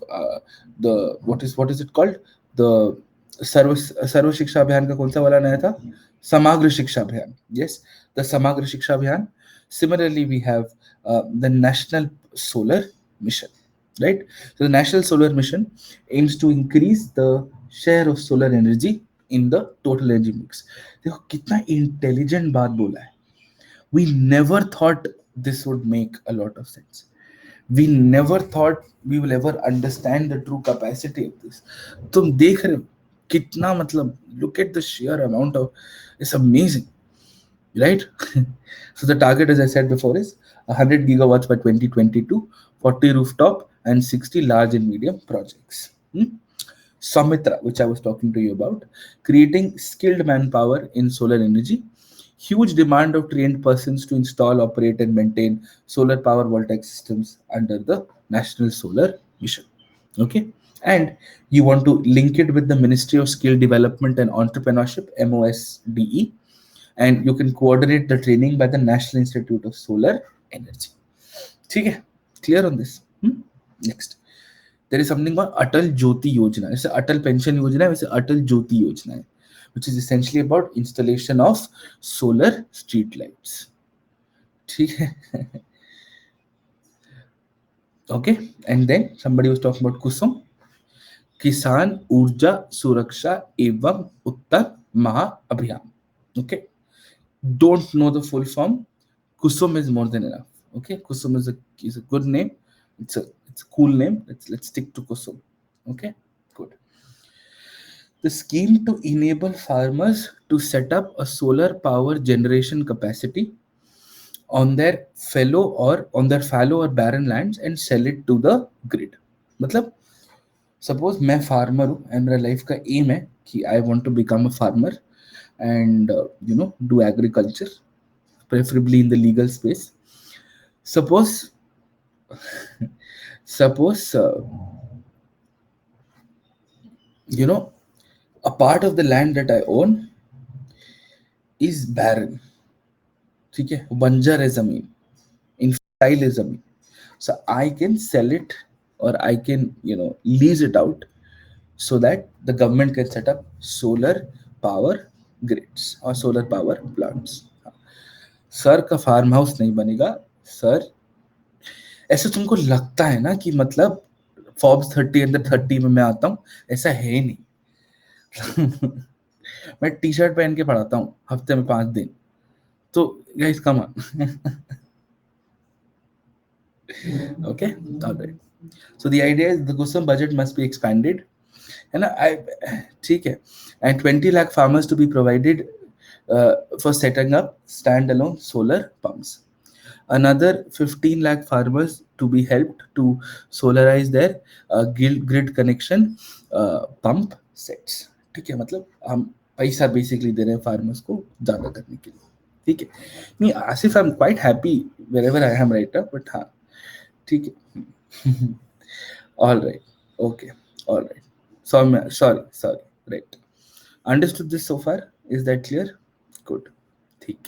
A: the what is it called, the Sarva Shiksha Abhiyan का कौन सा वाला नया था, समग्र शिक्षा अभियान. यस, द समग्र शिक्षा अभियान. Similarly, we have the National Solar Mission, right? So the National Solar Mission aims to increase the share of solar energy in the total energy mix. देखो कितना इंटेलिजेंट बात बोला है. We never thought this would make a lot of sense. We never thought we will ever understand the true capacity of this. तुम देख रहे हो कितना, मतलब look at the sheer amount of, it's amazing, right? So the target, as I said before, is 100 gigawatts by 2022, 40 rooftop and 60 large and medium projects. Samitra, which I was talking to you about, creating skilled manpower in solar energy. Huge demand of trained persons to install, operate, and maintain solar power voltaic systems under the National Solar Mission. Okay, and you want to link it with the Ministry of Skill Development and Entrepreneurship, MOSDE, and you can coordinate the training by the National Institute of Solar Energy. ठीक है, clear on this? Next, there is something called Atal Jyoti Yojana. जैसे अटल pension योजना है, वैसे अटल ज्योति योजना है, which is essentially about installation of solar street lights. ठीक है. Okay, and then somebody was talking about Kusum, किसान ऊर्जा सुरक्षा एवं उत्तर महा अभियान. Okay, don't know the full form. Kusum is more than enough. Okay, Kusum is a good name. It's a cool name. Let's stick to Kusum. Okay, good. The scheme to enable farmers to set up a solar power generation capacity on their fallow or barren lands and sell it to the grid. मतलब suppose मैं farmer हूँ and मेरा life का aim है कि I want to become a farmer and do agriculture, preferably in the legal space. Suppose a part of the land that I own is barren, ठीक है, बंजर है जमीन, infertile है जमीन, so I can sell it or I can lease it out so that the government can set up solar power grids और solar power plants. Sir का farm house नहीं बनेगा सर. ऐसा तुमको लगता है ना कि मतलब फोर्ब्स 30 अंडर 30 में मैं आता हूँ, ऐसा है नहीं. मैं टी शर्ट पहन के पढ़ाता हूँ हफ्ते में 5 दिन. तो guys come on. Okay, all right. So the idea is the Kusum budget must be expanded, and ठीक है, and 20 lakh farmers to be provided for setting up standalone solar pumps. Another 15 lakh farmers to be helped to solarize their grid connection pump sets. ठीक है, मतलब हम पैसा basically they रहे हैं farmers को ज्यादा करने के लिए. ठीक है, नहीं Asif, I am quite happy wherever I am right now, but हाँ ठीक है. All right, okay, all right. Sorry, right. Understood this so far? Is that clear? Good. ठीक.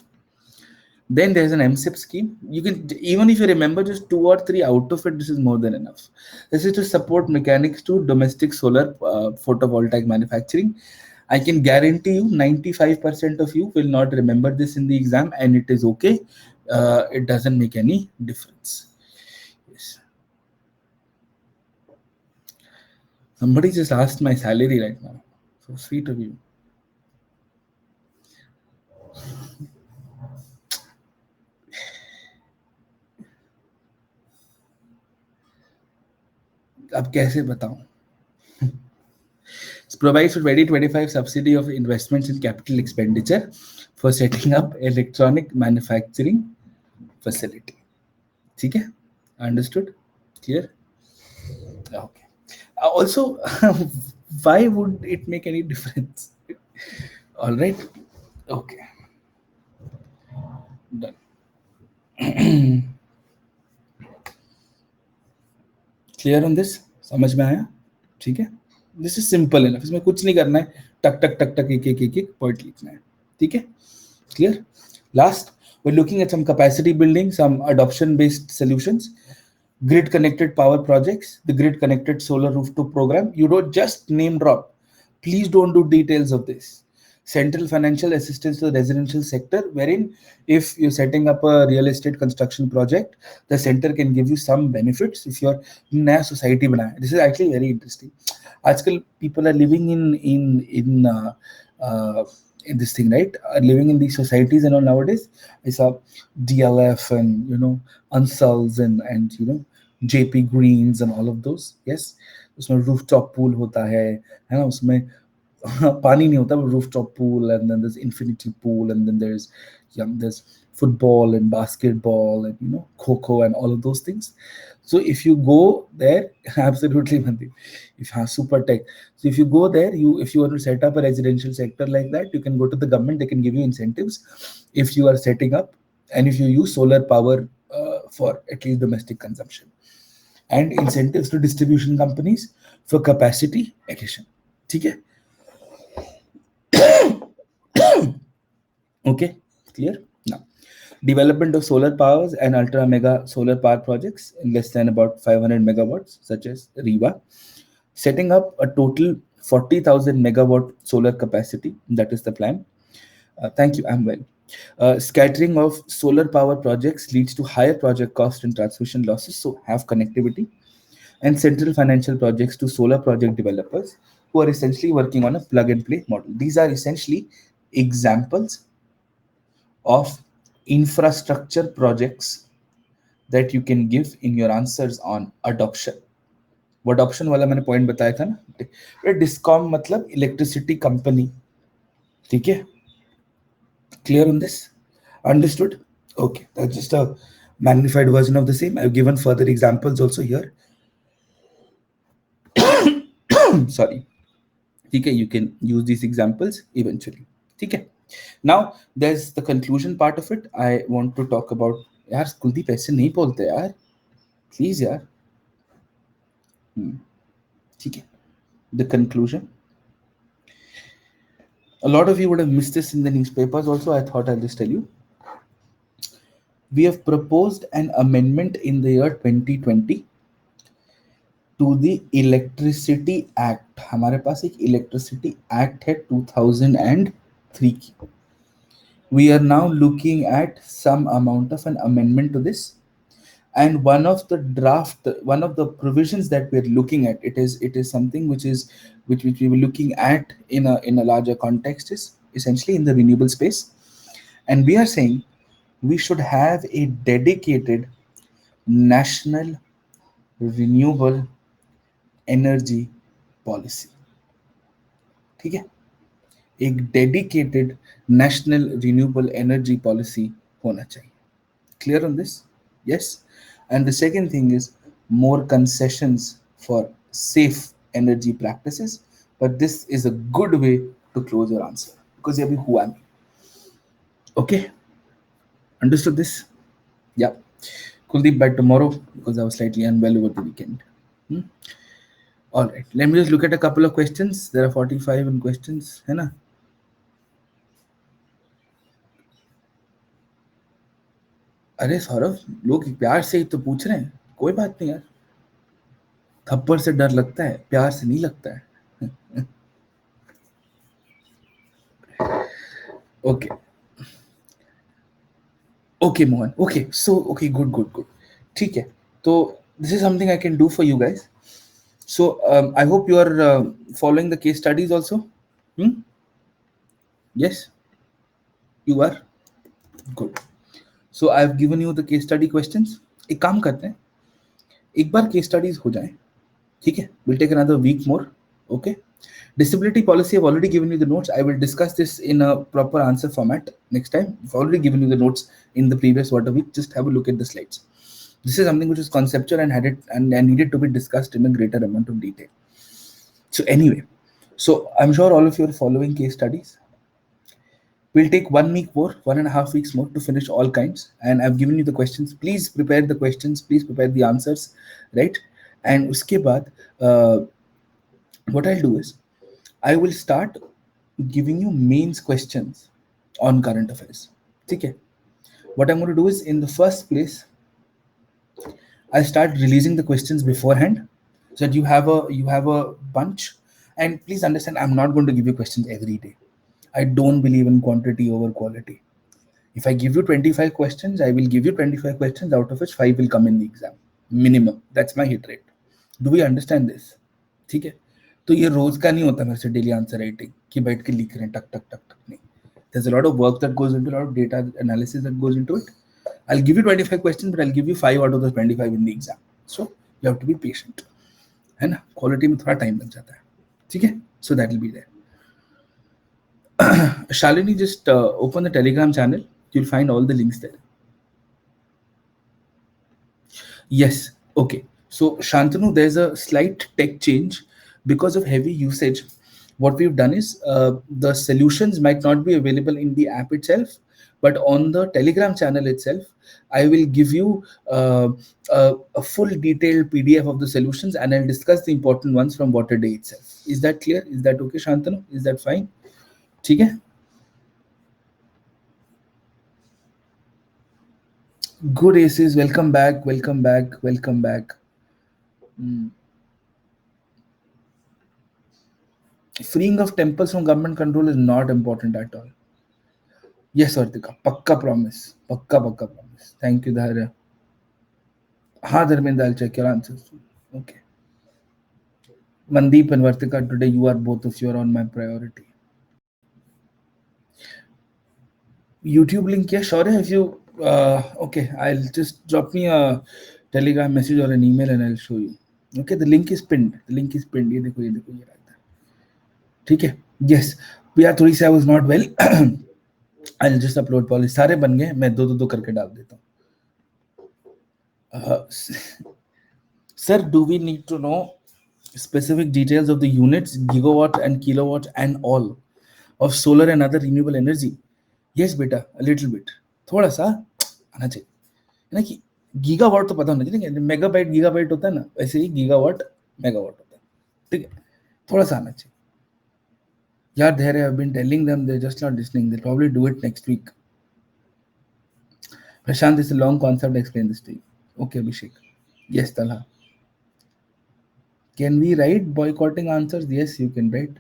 A: Then there's an MSIP scheme. You can, even if you remember just 2 or 3 out of it, this is more than enough. This is to support mechanics to domestic solar photovoltaic manufacturing. I can guarantee you 95% of you will not remember this in the exam, and it is okay. It doesn't make any difference. Yes. Somebody just asked my salary right now. So sweet of you. अब कैसे बताऊं? Provides for 2025 subsidy of investments in capital expenditure for setting up electronic manufacturing facility. ठीक है? Understood? Clear? Okay. Also, why would it make any difference? All right. Okay. Done. Clear on this? समझ में आया? ठीक है, this is simple enough, इसमें कुछ नहीं करना है, टक टक टक टक एक एक एक एक पॉइंट लिखना है. ठीक है, clear? Last, we're looking at some capacity building, some adoption based solutions, grid connected power projects, the grid connected solar rooftop program. You don't just name drop, please don't do details of this. Central financial assistance to the residential sector, wherein if you're setting up a real estate construction project, the center can give you some benefits if you're naya society banaya. This is actually very interesting. આજકાલ people are living in this thing, right? Are living in these societies and all nowadays. I saw DLF and Ansals and JP Greens and all of those. Yes, उसमें rooftop pool होता है ना, उसमें पानी नहीं होता, rooftop pool, and then there's infinity pool, and then there's football and basketball and kho and all of those things. So if you go there, absolutely Mandeep, if super tech. So if you go there, if you want to set up a residential sector like that, you can go to the government, they can give you incentives if you are setting up, and if you use solar power for at least domestic consumption, and incentives to distribution companies for capacity addition. ठीक है? Okay, clear? Now, development of solar powers and ultra mega solar power projects in less than about 500 megawatts, such as REWA. Setting up a total 40,000 megawatt solar capacity, that is the plan. Thank you, I'm well. Scattering of solar power projects leads to higher project cost and transmission losses, so have connectivity. And central financial projects to solar project developers who are essentially working on a plug and play model. These are essentially examples of infrastructure projects that you can give in your answers on adoption. वो adoption वाला मैंने point बताया था ना, discom मतलब electricity company. ठीक है, clear on this? Understood? Okay, that's just a magnified version of the same. I've given further examples also here. Sorry. ठीक है, you can use these examples eventually. ठीक है. Now there's the conclusion part of it. I want to talk about, यार कुलदीप ऐसे नहीं बोलते यार, please यार. ठीक है, the conclusion. A lot of you would have missed this in the newspapers also. I thought I'll just tell you. We have proposed an amendment in the year 2020 to the Electricity Act. हमारे पास एक Electricity Act है 2003 की. We are now looking at some amount of an amendment to this. And one of the provisions that we're looking at, it is something which we were looking at in a larger context, is essentially in the renewable space. And we are saying we should have a dedicated national renewable energy policy. ठीक है, एक dedicated national renewable energy policy होना चाहिए. Clear on this? Yes. And the second thing is more concessions for safe energy practices. But this is a good way to close your answer, because you have who am. Okay. Understood this? Yeah. Kuldeep back tomorrow because I was slightly unwell over the weekend. All right. Let me just look at a couple of questions. There are 45 in questions. है ना? अरे सौरभ, लोग प्यार से ही तो पूछ रहे हैं, कोई बात नहीं यार. थप्पड़ से डर लगता है, प्यार से नहीं लगता है. Okay. Okay, Mohan. Okay, so okay, good. ठीक है. So this is something I can do for you guys. So I hope you are following the case studies also. Hmm? Yes, you are. Good. So I have given you the case study questions. एक काम करते हैं, एक बार case studies हो जाए, ठीक है? We'll take another week more. Okay. Disability policy, I've already given you the notes. I will discuss this in a proper answer format next time. I've already given you the notes in the previous water week. Just have a look at the slides. This is something which is conceptual and had it and needed to be discussed in a greater amount of detail. So anyway, so I'm sure all of you are following case studies. We'll take 1 week more, 1.5 weeks more to finish all kinds. And I've given you the questions. Please prepare the questions. Please prepare the answers, right? And uske baad, what I'll do is I will start giving you mains questions on current affairs. Okay. What I'm going to do is, in the first place, I start releasing the questions beforehand, so that you have a bunch. And please understand, I'm not going to give you questions every day. I don't believe in quantity over quality. If I give you 25 questions, I will give you 25 questions, out of which 5 will come in the exam. Minimum. That's my hit rate. Do we understand this? ठीक है? तो ये रोज का नहीं होता मेरे से daily answer writing कि बैठ के लिख रहे हैं टक टक टक टक नहीं. There's a lot of work that goes into, a lot of data analysis that goes into it. I'll give you 25 questions, but I'll give you 5 out of those 25 in the exam. So you have to be patient. है ना? Quality में थोड़ा time लग जाता है. ठीक है? So that will be there. Shalini, just open the Telegram channel. You'll find all the links there. Yes. Okay. So Shantanu, there's a slight tech change because of heavy usage. What we've done is the solutions might not be available in the app itself, but on the Telegram channel itself, I will give you a full detailed PDF of the solutions, and I'll discuss the important ones from Water Day itself. Is that clear? Is that okay, Shantanu? Is that fine? ठीक है? Good aces, welcome back, welcome back, welcome back. Freeing of temples from government control is not important at all. Yes, Artika, pakka promise. Pakka promise. Thank you, Dharya. हाँ Dharmendra, I'll check your answers. Okay. Mandeep and Vartika, today you are both of you are on my priority. YouTube link, yeah, sure. If you okay, I'll just drop me a Telegram message or an email and I'll show you. Okay, the link is pinned. The link is pinned. ये देखो ये रहता है. ठीक है? Yes. Yeah, थोड़ी सी I was not well. I'll just upload policy. सारे बन गए. मैं दो करके डाल देता हूँ. Sir, do we need to know specific details of the units, gigawatt and kilowatt and all of solar and other renewable energy? Yes, beta, a little bit. थोड़ा सा आना चाहिए ना कि गीगावाट तो पता होना चाहिए. मेगाबाइट गीगाबाइट होता है ना, वैसे ही गीगावाट मेगावाट होता है. ठीक है, थोड़ा सा आना चाहिए. यार there I have been telling them, they're just not listening. They'll probably do it next week. Prashant, this is a long concept. Explain this to you. Okay, Abhishek. Yes, Talha. Can we write boycotting answers? Yes, you can write.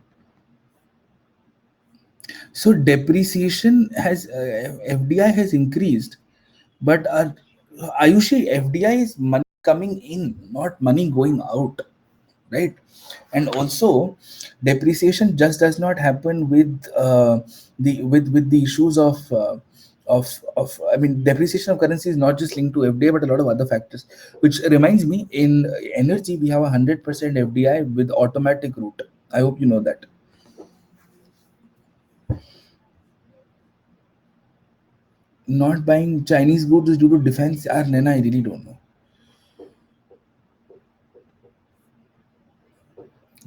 A: So depreciation has FDI has increased, but Ayushi, FDI is money coming in, not money going out, right? And also, depreciation just does not happen with the issues of I mean, depreciation of currency is not just linked to FDI, but a lot of other factors. Which reminds me, in energy we have 100% FDI with automatic route. I hope you know that. Not buying Chinese goods is due to defense. Nena, I really don't know.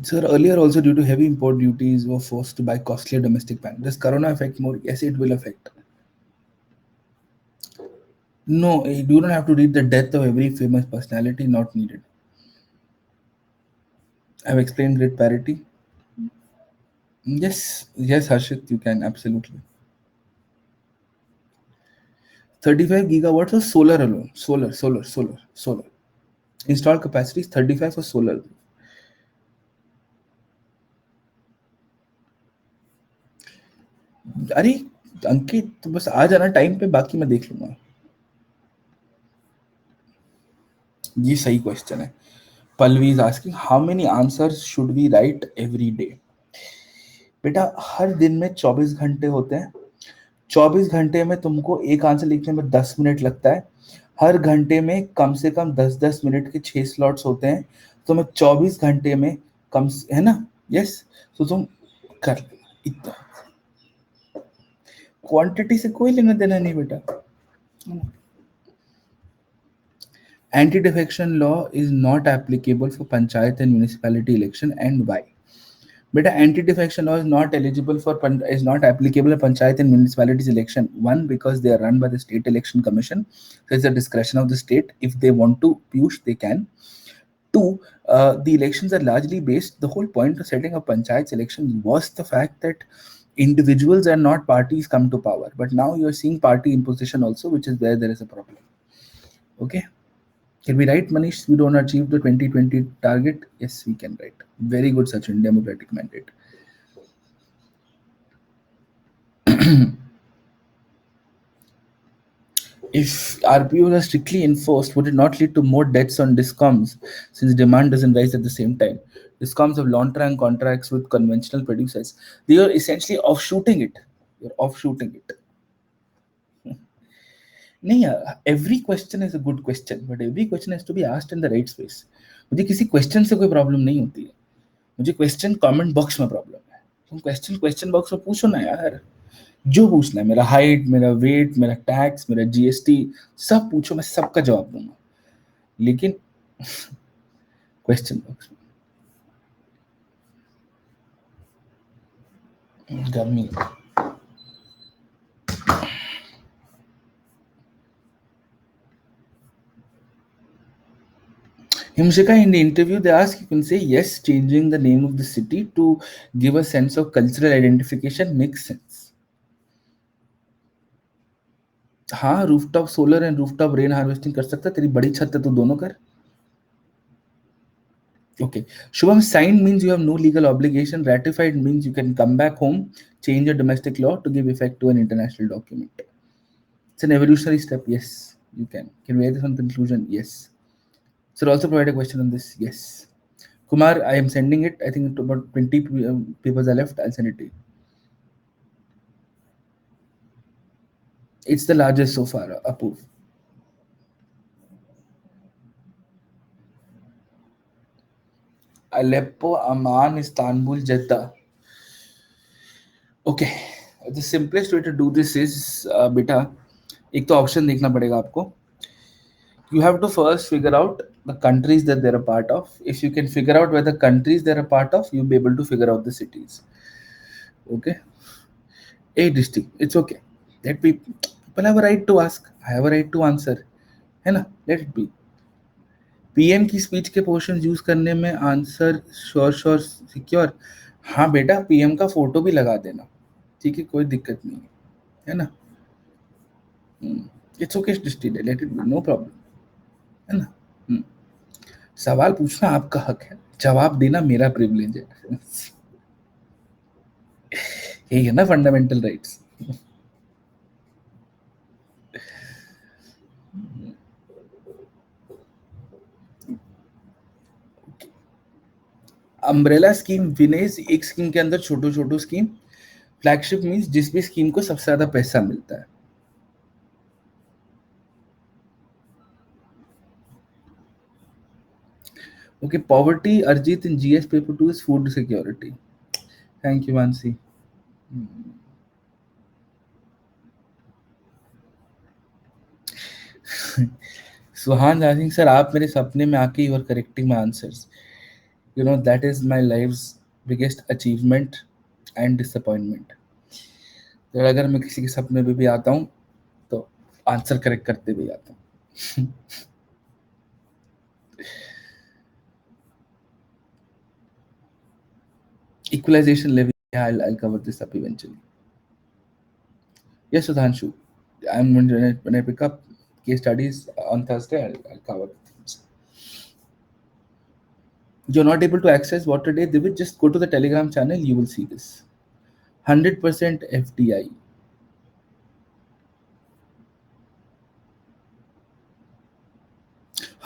A: Sir, earlier also due to heavy import duties were forced to buy costlier domestic pan. Does Corona affect more? Yes, it will affect. No, you do not have to read the death of every famous personality, not needed. I've explained grid parity. Yes, Harshit, you can absolutely. 35 gigawatts of solar alone. Solar. Installed capacity is 35 for solar. अरे अंकित तो बस आ जाना time पे, बाकी मैं देख लूंगा। ये सही क्वेश्चन है। Pallavi is asking how many answers should we write every day. बेटा हर दिन में 24 घंटे होते हैं। 24 घंटे में तुमको एक आंसर लिखने में 10 मिनट लगता है। हर घंटे में कम से कम 10-10 मिनट के 6 स्लॉट्स होते हैं। तो मैं 24 घंटे में है ना। यस। तो तुम कर लेना इतना। क्वांटिटी से कोई लेना देना नहीं बेटा। Anti defection law is not applicable for panchayat and municipality election and why. Beta, anti-defection law is not eligible for is not applicable in panchayat and municipalities election. One, because they are run by the state election commission, so it's the discretion of the state. If they want to push, they can. Two, the elections are largely based. The whole point of setting up panchayat elections was the fact that individuals and not parties come to power. But now you are seeing party imposition also, which is where there is a problem. Okay. Can we write, Manish? We don't achieve the 2020 target. Yes, we can write. Very good, Sachin. Democratic mandate. If RPOs are strictly enforced, would it not lead to more deaths on discoms since demand doesn't rise at the same time? Discoms have long-term contracts with conventional producers. They are essentially offshooting it. You're offshooting it. नहीं यार, every question is a good question, but every question has to be asked in the right space. मुझे किसी question से कोई problem नहीं होती है, मुझे क्वेश्चन कमेंट बॉक्स में प्रॉब्लम है। तुम क्वेश्चन बॉक्स में पूछो ना यार, जो पूछना है, मेरा हाइट, मेरा वेट, मेरा टैक्स, मेरा जीएसटी, सब पूछो, मैं सबका जवाब दूंगा। लेकिन क्वेश्चन बॉक्स में गर्मी। Himshika, in the interview, they ask, you can say yes, changing the name of the city to give a sense of cultural identification makes sense. हाँ, rooftop solar and rooftop rain harvesting कर सकता है, तेरी बड़ी छत है तो दोनों कर। Okay. Shubham, signed means you have no legal obligation. Ratified means you can come back home, change your domestic law to give effect to an international document. It's an evolutionary step. Yes, you can. Can we have this on conclusion? Yes. So also provide a question on this. Yes. Kumar, I am sending it. I think about 20 papers are left. I'll send it to you. It's the largest so far, Apoor. Aleppo, Amman, Istanbul, Jeddah. Okay. The simplest way to do this is, beta, एक तो option देखना पड़ेगा आपको. You have to first figure out the countries that they're a part of. If you can figure out where the countries they're a part of, you'll be able to figure out the cities. Okay. A district. It's okay. Let people have a right to ask. I have a right to answer. है ना? Let it be. PM की speech के portion use करने में answer sure secure. हाँ बेटा, PM का photo भी लगा देना, ठीक है, कोई दिक्कत नहीं है ना। It's okay, let it be, no problem, है ना। सवाल पूछना आपका हक है, जवाब देना मेरा प्रिविलेज है। यही है ना फंडामेंटल राइट्स। अम्ब्रेला स्कीम विनेज, एक स्कीम के अंदर छोटू छोटू स्कीम। फ्लैगशिप मींस जिस भी स्कीम को सबसे ज्यादा पैसा मिलता है। ओके, पॉवर्टी अर्जित in GS paper 2 is food security. Thank you Mansi. Suhan Singh sir, आप मेरे सपने में आके you are correcting my answers. You know that is my life's biggest achievement and disappointment. तो अगर मैं किसी के सपने में भी आता हूँ तो आंसर करेक्ट करते हुए आता हूँ। Equalization levy, yeah, I'll cover this up eventually. Yes, Sudhanshu, I'm when I pick up case studies on Thursday, I'll cover things. You're not able to access what today, they will just go to the Telegram channel, you will see this. 100% FDI.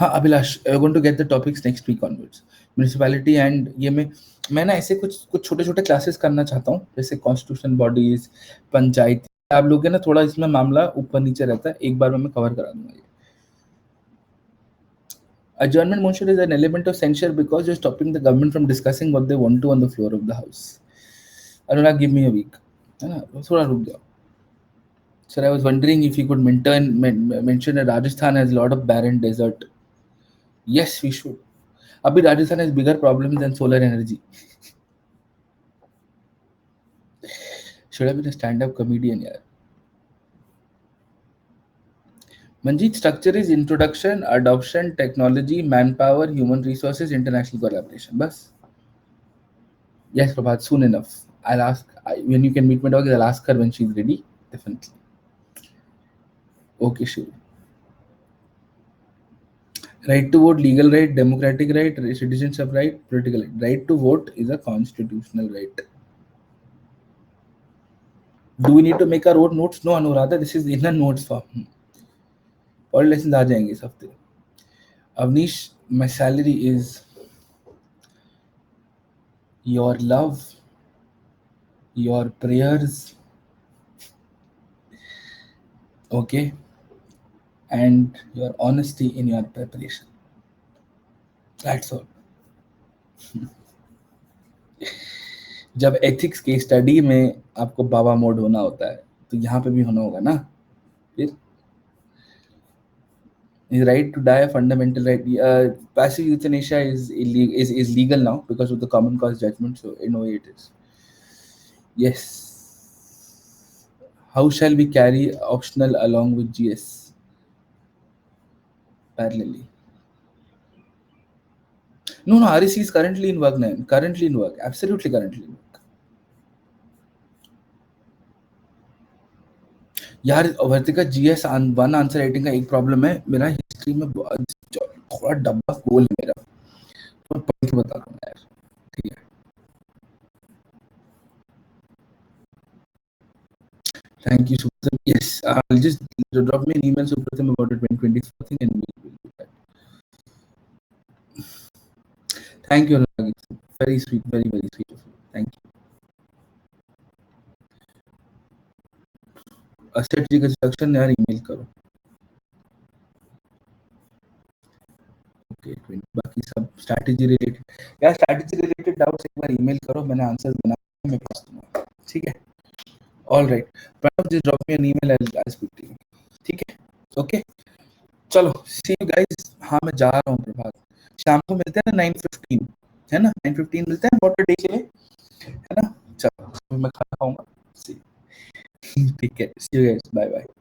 A: हाँ Abhilash, I going to get the topics next week onwards. Municipality and ये मैं ना ऐसे कुछ कुछ छोटे छोटे classes करना चाहता हूँ, जैसे कॉन्स्टिट्यूशन बॉडीज, पंचायत। आप लोग है ना, थोड़ा इसमें मामला ऊपर नीचे रहता है, एक बार में मैं कवर करा दूंगा ये। Adjournment motion is an element of censure because you're stopping the government from discussing what they want to on the floor of the house. Anurag, give me a week. है ना, थोड़ा रुक जाओ. Sir, I was wondering if you could mention that Rajasthan has a lot of barren desert. Yes, we should. Abhi Rajasthan has bigger problems than solar energy. Should have been a stand-up comedian, yaar. Manjeet, structure is introduction, adoption, technology, manpower, human resources, international collaboration. Bas. Yes, Prabhat, soon enough. I'll ask when you can meet my dog. I'll ask her when she's ready. Definitely. Okay, sure. Right to vote, legal right, democratic right, citizenship right, political right. Right to vote is a constitutional right. Do we need to make our own notes? No, Anuradha, this is in a notes form. All lessons आ जाएंगे इस हफ्ते. Avnish, my salary is your love, your prayers, okay, and your honesty in your preparation. That's all. जब ethics की study में आपको बाबा mode होना होता है, तो यहाँ पे भी होना होगा ना. फिर the right to die a fundamental right. Passive euthanasia is legal now because of the common cause judgment. So in a way it is. Yes. How shall we carry optional along with GS parallelly? No, REC is currently in work now. Currently in work. Absolutely currently in work. यार वर्तिका, GS one answer writing का एक problem है, मेरा history में थोड़ा डब्बा गोल है मेरा, तो पढ़ के बता दूंगा यार. ठीक है. Thank you, Supratim. Yes, I'll just drop me an email, Supratim, about it when 24th thing, and we'll do that. Thank you, Anurag. Very sweet, very, very sweet of you. Thank you. Asset reconstruction यार email करो. Okay, बाकी सब strategy related. यार strategy related doubts एक बार email करो, मैंने answers बना के मैं पास दूंगा. ठीक है. All right. Pranav, just drop me an email. I'll speak to you. ठीक है. Okay. चलो, see you guys. हाँ मैं जा रहा हूँ प्रभात. शाम को मिलते हैं ना 9:15, है ना? 9:15 मिलते हैं वाटर डे के लिए, है ना? चलो, मैं खाना खाऊंगा. ठीक है. See you guys. Bye bye.